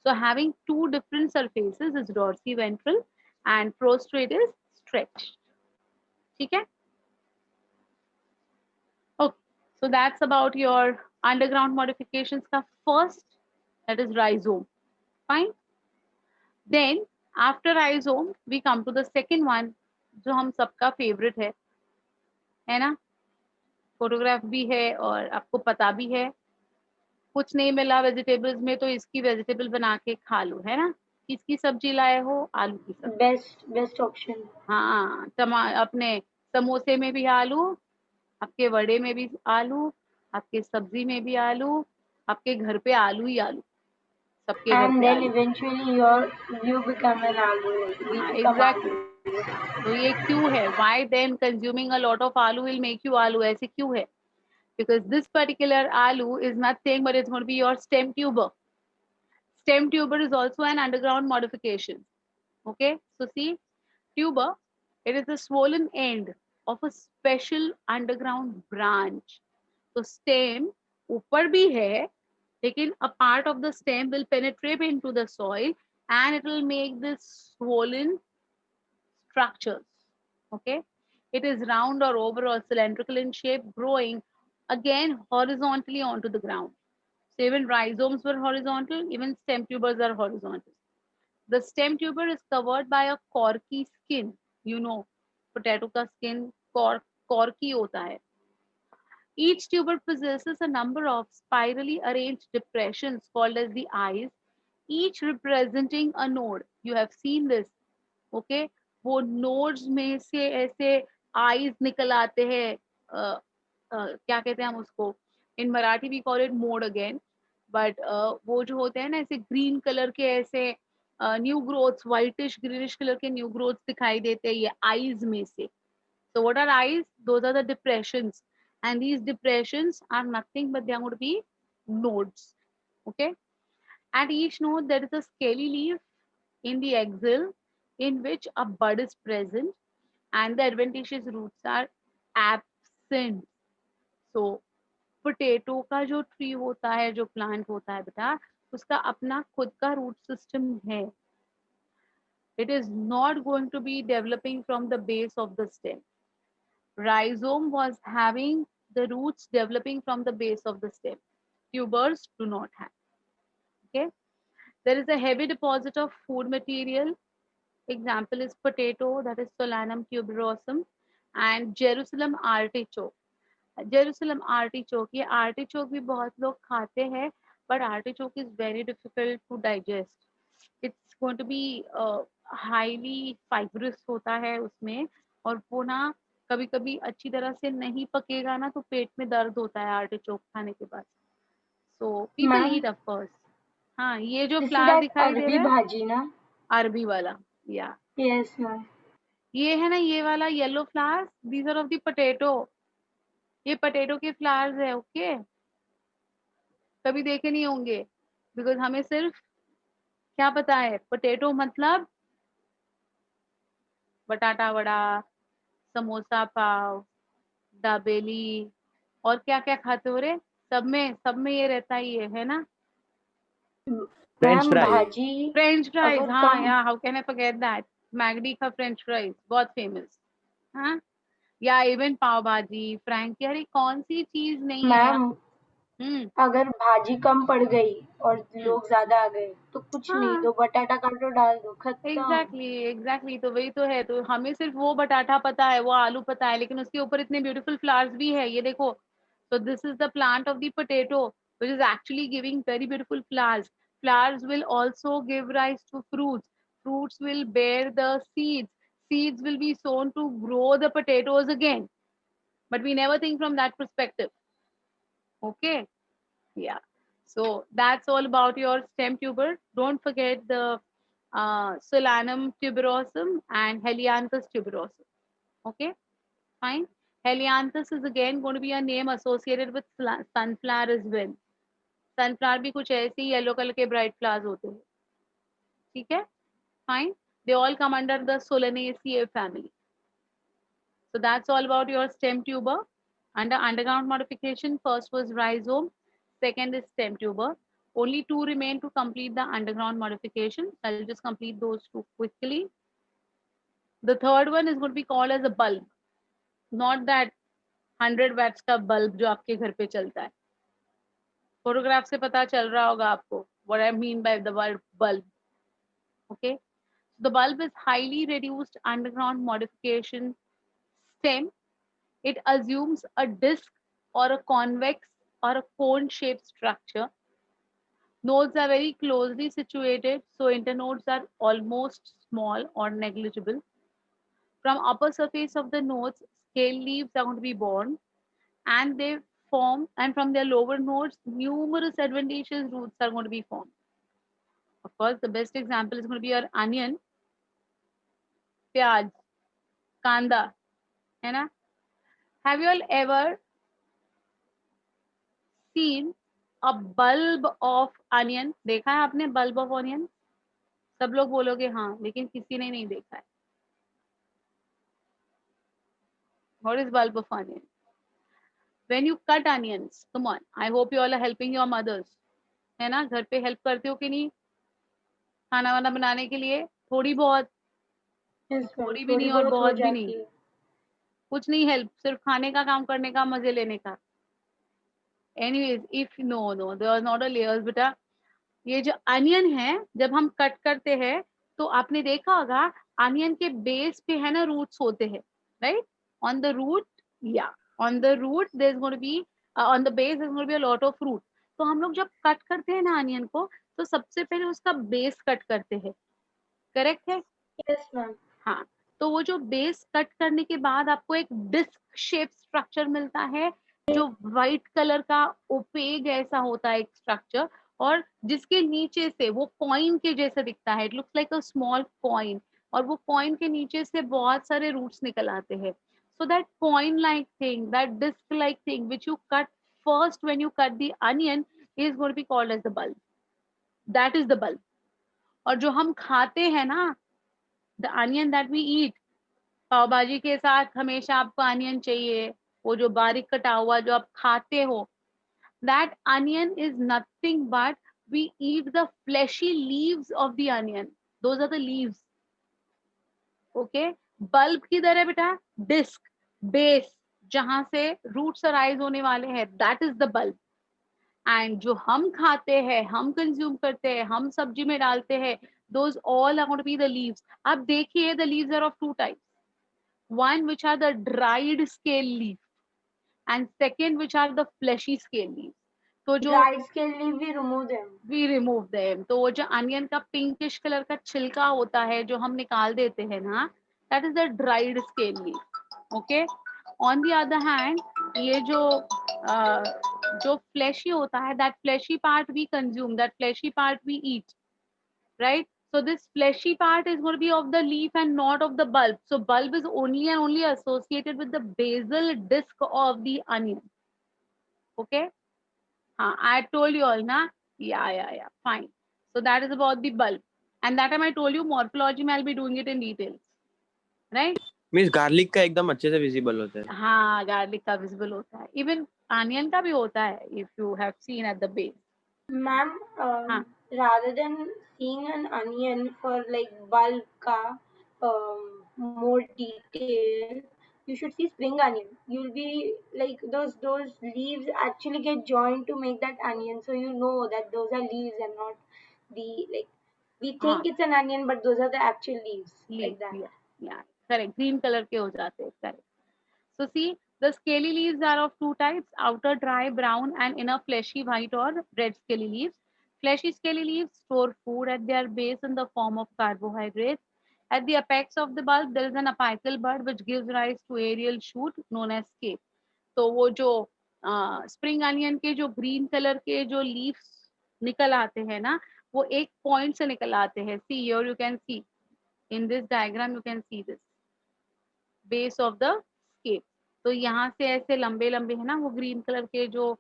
So having two different surfaces is dorsiventral and prostrate is stretched. ठीक है? Okay, so that's about your underground modifications का first, that is rhizome. Fine. Then after rhizome we come to the second one, जो हम सबका favorite है ना? Photograph भी है और आपको पता भी है. कुछ नहीं मिला वेजिटेबल्स में तो इसकी वेजिटेबल बना के खा लो, है ना? किसकी सब्जी लाए हो? आलू की सब्जी. Best option. हाँ, अपने समोसे में भी आलू, आपके वड़े में भी आलू, आपके सब्जी में भी आलू, आपके घर पे आलू ही आलू, सबके घर And पे then आलू. eventually you become an aloo. We हाँ, become exactly. aloo. तो ये क्यों है? Why then consuming a lot of aloo will make you aloo? ऐसे क्यों है? Because this particular aloo is nothing but it's going to be your stem tuber. Stem tuber is also an underground modification. Okay, so see, tuber, it is the swollen end of a special underground branch. So stem ऊपर भी है, लेकिन a part of the stem will penetrate into the soil and it will make this swollen structures. Okay, it is round or oval or cylindrical in shape, growing again horizontally onto the ground. So even rhizomes were horizontal, even stem tubers are horizontal. The stem tuber is covered by a corky skin. You know, potato का skin corky होता है. Each tuber possesses a number of spirally arranged depressions called as the eyes, each representing a node. You have seen this. Okay, वो nodes में से ऐसे eyes निकल आते हैं. क्या कहते हैं हम उसको? In Marathi we call it mode again. But वो जो होते हैं ना ऐसे green color के ऐसे new growths, whitish greenish colour के न्यू ग्रोथ्स दिखाई देते हैं ये आईज में से. So what are eyes? Those are the depressions, and these depressions are nothing but they are going to be nodes. Okay, at each node there is a scaly leaf in the axil in which a bud is present and the adventitious roots are absent. So potato का जो tree होता है, जो plant होता है बेटा, उसका अपना खुद का रूट सिस्टम है. It is not going to be developing from the base of the stem. Rhizome was having the roots developing from the base of the stem. tubers do not have. Okay, there is a heavy deposit of food material. Example is potato, that is Solanum tuberosum, and Jerusalem artichoke. Jerusalem artichoke, ये artichoke भी बहुत लोग खाते हैं, but artichoke is very difficult to digest. It's going to be highly fibrous होता है उसमें, और वो ना कभी कभी अच्छी तरह से नहीं पकेगा ना तो पेट में दर्द होता है आर्टिचोक खाने के बाद. So people Ma'am, eat of course. हाँ, ये जो this is फ्लावर that दिखाई दे Arabi रहा है bhaji, na? अरबी वाला, या Yes, ma'am. ये है ना, ये वाला yellow flowers, these are of the potato. ये पोटैटो के फ्लावर्स है. ओके, कभी देखे नहीं होंगे, बिकॉज हमें सिर्फ क्या पता है, पोटैटो मतलब बटाटा वड़ा, समोसा पाव, दाबेली, और क्या क्या खाते हो रे, सब में ये रहता ही है ना. French Ma'am, fry. bhaji French fries, अगर हाँ कम या how can I forget that. मैगडी का फ्रेंच फ्राइज बहुत फेमस. हाँ, या इवन पाव भाजी, फ्रैंकी, अरे कौन सी चीज नहीं है यार. मैम अगर भाजी कम पड़ गई और लोग ज्यादा आ गए तो कुछ नहीं, हाँ, दो बटाटा काटो डाल दो, खत्म. एग्जैक्टली तो वही तो है. तो हमें सिर्फ वो बटाटा पता है, वो आलू पता है, लेकिन उसके ऊपर इतने ब्यूटीफुल फ्लावर्स भी है, ये देखो. So this is the plant of the potato, which is actually giving very beautiful flowers. Flowers will also give rise to fruits. Fruits will bear the seeds. Seeds will be sown to grow the potatoes again. But we never think from that perspective. Okay. Yeah. So that's all about your stem tuber. Don't forget the Solanum tuberosum and Helianthus tuberosum. Okay, fine. Helianthus is again going to be a name associated with sunflower as well. Sunflower भी कुछ ऐसे ही yellow colour के bright flowers होते हैं. ठीक है, fine. They all come under the Solanaceae family. So that's all about your stem tuber. Under underground modification, first was rhizome, second is stem tuber. Only two remain to complete the underground modification. I'll just complete those two quickly. The third one is going to be called as a bulb. Not that 100 watts का bulb जो आपके घर पे चलता है. Photograph से पता चल रहा होगा आपको what I mean by the word bulb. Okay, the bulb is highly reduced underground modification stem. It assumes a disc or a convex or a cone-shaped structure. Nodes are very closely situated, so internodes are almost small or negligible. From upper surface of the nodes, scale leaves are going to be born, and they form, and from their lower nodes, numerous adventitious roots are going to be formed. Of course, the best example is going to be your onion, प्याज, कांदा, है ना. Have you all ever seen a bulb of onion? देखा है आपने bulb of onion? सब लोग बोलोगे हाँ, लेकिन किसी ने नहीं देखा है. What is bulb of onion? When you cut onions, come on, I hope you all are helping your mothers, है ना. घर पे हेल्प करते हो कि नहीं खाना वाना बनाने के लिए? थोड़ी बहुत, Yes, ma'am. थोड़ी भी थोड़ी नहीं और बहुत हो बहुत भी नहीं, जाती है. कुछ नहीं हेल्प, सिर्फ खाने का काम करने का, मजे लेने का. Anyways, if no there are not a layers बेटा. ये जो अनियन है, जब हम कट करते हैं तो आपने देखा होगा अनियन के बेस पे है ना रूट्स होते हैं, राइट. ऑन द रूट, या on the root there is going to be, on the base there is going to be a lot of root. तो हम लोग जब कट करते हैं ना अनियन को, तो सबसे पहले उसका बेस कट करते हैं. करेक्ट है. Yes, ma'am. हाँ, तो वो जो बेस कट करने के बाद आपको एक डिस्क शेप स्ट्रक्चर मिलता है, जो व्हाइट कलर का ओपेग ऐसा होता है एक स्ट्रक्चर, और जिसके नीचे से वो कॉइन के जैसा दिखता है. It looks like a small coin, और वो कॉइन के नीचे से बहुत सारे रूट्स निकल आते हैं. So that coin like thing, that disc like thing which you cut first when you cut the onion is going to be called as the bulb. That is the bulb. और जो हम खाते हैं ना, the onion that we eat, pav bhaji के साथ हमेशा आपको अनियन चाहिए, वो जो बारीक कटा हुआ जो आप खाते हो, that onion is nothing but we eat the fleshy leaves of the onion. Those are the leaves. Okay, bulb किधर है बेटा? Disc, base, जहां से roots arise होने वाले हैं, that is the bulb. And जो हम खाते हैं, हम कंज्यूम करते हैं, हम सब्जी में डालते हैं, those all are going to be the leaves. अब देखिए, the leaves are of two types. One which are the dried scale leaf and second which are the fleshy scale leaves. तो जो Dried scale leaf, we remove them. we remove them. तो वो जो onion का pinkish colour का छिलका होता है जो हम निकाल देते हैं ना, that is the dried scale leaf. Okay. On the other hand, ये जो fleshy होता है, that fleshy part we consume, that fleshy part we eat, right? So this fleshy part is going to be of the leaf and not of the bulb. So bulb is only and only associated with the basal disc of the onion. Okay. I told you all, na? Yeah. Fine. So that is about the bulb. And that time I told you morphology, I'll be doing it in details. Right? Means garlic का एकदम अच्छे से visible होता है. हाँ, garlic का visible होता है. Even onion का भी होता है, if you have seen at the base. Ma'am, rather than seeing an onion for like bulb ka more detail, you should see spring onion. You'll be like those leaves actually get joined to make that onion, so you know that those are leaves and not the like we think it's an onion, but those are the actual leaves. Like that. Yeah, correct. Green color के हो जाते हैं, correct. So see, the scaly leaves are of two types, outer dry brown and inner fleshy white or red scaly leaves. Fleshy scaly leaves store food at their base in the form of carbohydrates. At the apex of the bulb, there is an apical bud which gives rise to aerial shoot known as scape. तो वो जो spring onion के जो green colour के जो leaves निकल आते हैं ना, वो एक पॉइंट से निकल आते हैं. See here you can see in this diagram, you can see this base of the scape. तो यहाँ से ऐसे लंबे लंबे है ना, वो ग्रीन कलर के जो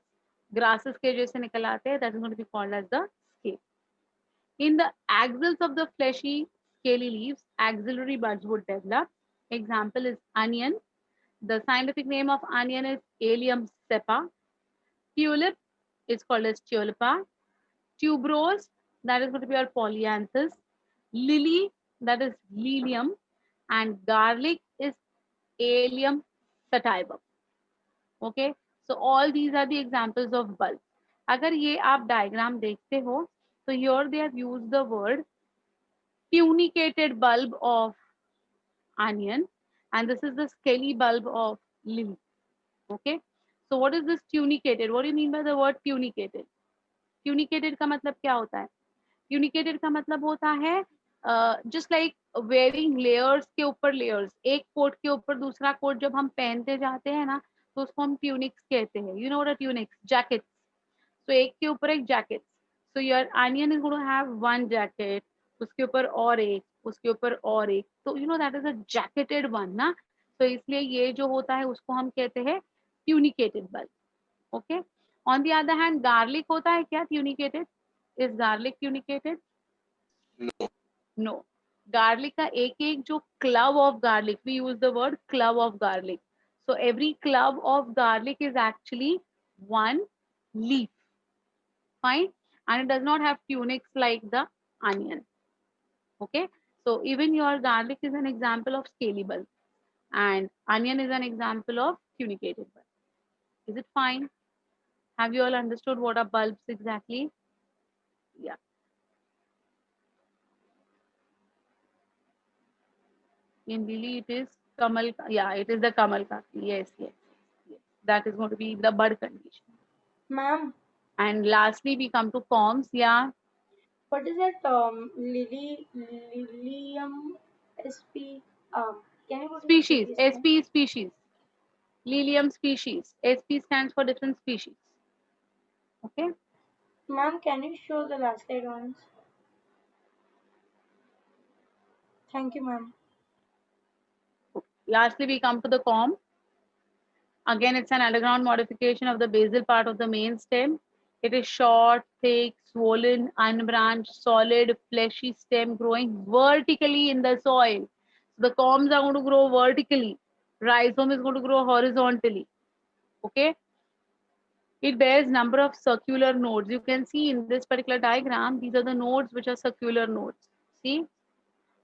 grasses के जैसे निकल आते हैं, that is going to be called as the scape. In the axils of the fleshy scaly leaves, axillary buds would develop. Example is onion. The scientific name of onion is Allium cepa. Tulip is called as Tulipa. Tuberose, that is going to be our Polyanthus. Lily, that is Lilium. And garlic is Allium sativum. Okay, so all these are the examples of bulb. अगर ये आप diagram देखते हो, so here they have used the word tunicated bulb of onion, and this is the scaly bulb of lily. Okay, so what is this tunicated? What do you mean by the word tunicated? Tunicated का मतलब क्या होता है? Tunicated का मतलब होता है just like wearing layers के ऊपर layers, एक कोट के ऊपर दूसरा कोट जब हम पहनते जाते हैं ना, तो उसको हम tunics कहते हैं. You know what are tunics? Jackets. So एक के ऊपर एक jacket. So your onion is going to have one jacket, उसके ऊपर और एक, उसके ऊपर और एक. So you know that is a jacketed one ना. So इसलिए ये जो होता है उसको हम कहते हैं tunicated bulb. Okay. On the other hand, garlic होता है क्या tunicated? Is garlic tunicated? No. Garlic का एक एक जो clove of garlic, we use the word clove of garlic. So every clove of garlic is actually one leaf. Fine. And it does not have tunics like the onion. Okay. So even your garlic is an example of scaly bulb and onion is an example of tunicated bulb. Is it fine? Have you all understood what are bulbs exactly? Yeah. In lily it is kamal. Yeah, it is the kamal kaki. Yes. That is going to be the bud condition. Ma'am. And lastly, we come to forms. Yeah. What is that? Lilium sp. Can you go to the Species. previous SP is species. Lilium species. SP stands for different species. Okay. Ma'am, can you show the last slide once? Thank you, ma'am. Lastly, we come to the corm. Again, it's an underground modification of the basal part of the main stem. It is short, thick, swollen, unbranched, solid, fleshy stem growing vertically in the soil. So the corms are going to grow vertically. Rhizome is going to grow horizontally. Okay. It bears number of circular nodes. You can see in this particular diagram, these are the nodes which are circular nodes. See,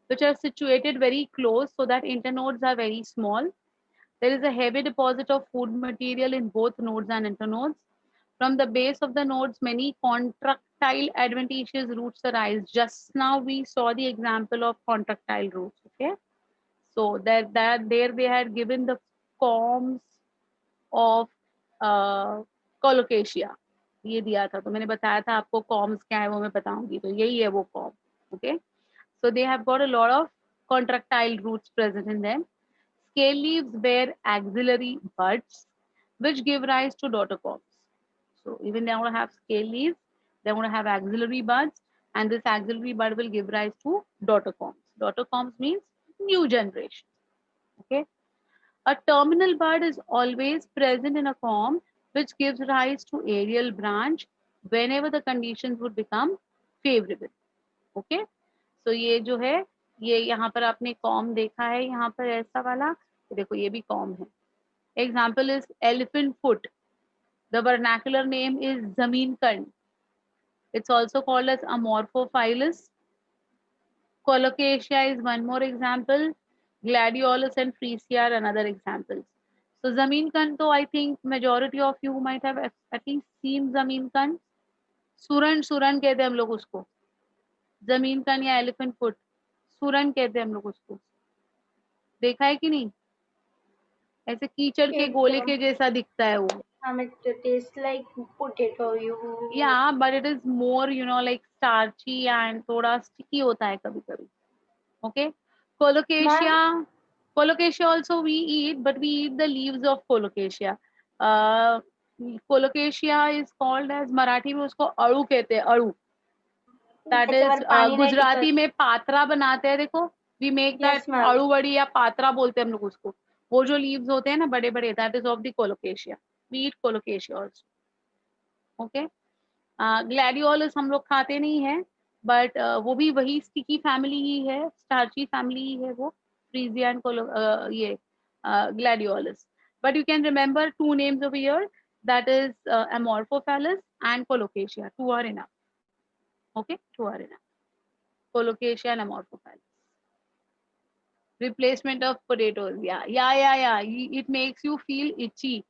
which are situated very close so that internodes are very small. There is a heavy deposit of food material in both nodes and internodes. From the base of the nodes, many contractile adventitious roots arise. Just now we saw the example of contractile roots. Okay, so there they had given the forms of colocasia. ये दिया था, तो मैंने बताया था आपको corms क्या है वो मैं बताऊंगी, तो यही है वो com. Okay, so they have got a lot of contractile roots present in them. Scale leaves bear axillary buds which give rise to daughter corms. So even they are going to have scale leaves, they are going to have axillary buds, and this axillary bud will give rise to daughter corms. Daughter corms means new generation. Okay. A terminal bud is always present in a corm which gives rise to aerial branch whenever the conditions would become favorable. Okay. So ये जो है, ये यहाँ पर आपने com देखा है, यहाँ पर ऐसा वाला, देखो ये भी कॉम है. Example is elephant foot. The vernacular name is zameen kan. It's also called as Amorphophilus. Colocasia is one more example. Gladiolus and Freesia are another examples. So zameen kan, to I think majority of you might have at least seen zameen kan. सुरन कहते हैं हम लोग उसको. जमीन कन या elephant foot, सुरन कहते हैं हम लोग उसको. देखा है कि नहीं? ऐसे कीचड़ के गोले के जैसा दिखता है वो. It tastes like potato. Yeah, but it is more, like starchy and थोड़ा sticky होता है कभी कभी. Okay. Colocasia also we eat, but we eat the leaves of colocasia. Colocasia is called as, Marathi में उसको अळू कहते हैं, अळू. That is गुजराती में पात्रा बनाते हैं, देखो. We make that अळू वड़ी या पात्रा बोलते हैं हम लोग उसको. वो जो leaves होते हैं ना बड़े बड़े, that is of the colocasia. We eat colocasia also. Okay. Gladiolus हम लोग खाते नहीं है, but वो भी वही sticky family ही है, starchy family ही है वो, Freesia and ये Gladiolus. But you can remember two names over here, that is Amorphophallus and Colocasia. Two are enough. Okay, two are enough. Colocasia and Amorphophallus. Replacement of potatoes. Yeah. It makes you feel itchy.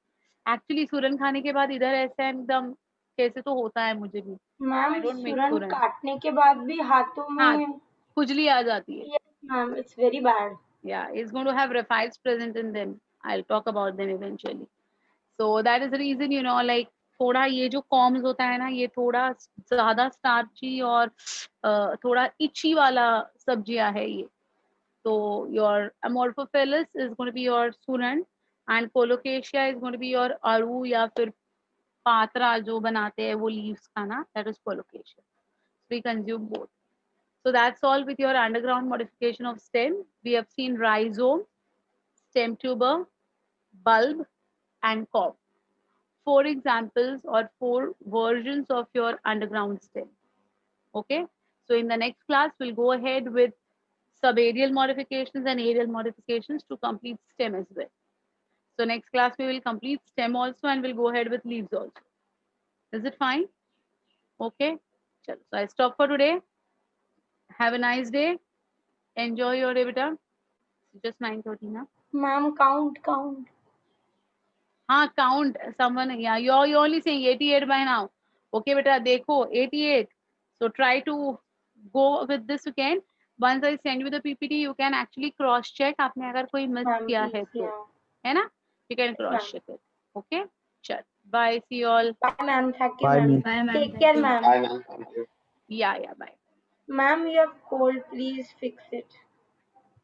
Actually, सुरन खाने के बाद इधर ऐसे एकदम कैसे तो होता है मुझे भी. मैम सुरन काटने के बाद भी हाथों में खुजली आ जाती है. Yes, ma'am, it's very bad. Yeah, it's going to have raphides present in them. I'll talk about them eventually. So that is the reason, like थोड़ा ये जो कॉम्स होता है ना, ये थोड़ा ज्यादा स्टार्ची और थोड़ा इची वाला सब्जियां है ये. So your Amorphophallus is going to be your suran, and Colocasia is going to be your aru या फिर पात्रा जो बनाते हैं वो leaves का ना, that is Colocasia. So we consume both. So that's all with your underground modification of stem. We have seen rhizome, stem tuber, bulb, and corm. 4 examples or 4 versions of your underground stem. Okay. So in the next class, we'll go ahead with subaerial modifications and aerial modifications to complete stem as well. So next class, we will complete stem also, and we'll go ahead with leaves also. Is it fine? Okay. So I stop for today. Have a nice day. Enjoy your day, beta. Just 9:30 now. Ma'am, count. Count. Someone, yeah. You're only saying 88 by now. Okay, beta, dekho, 88. So try to go with this again. Once I send you the PPT, you can actually cross check. आपने अगर कोई miss किया है तो, है ना? You can cross check it. Okay. Chal. Bye. See you all. Bye, ma'am. Thank you, Bye, ma'am. ma'am. Bye, ma'am. Take care, ma'am. Bye, ma'am. Thank you. Yeah. Bye. Ma'am, you have cold. Please fix it.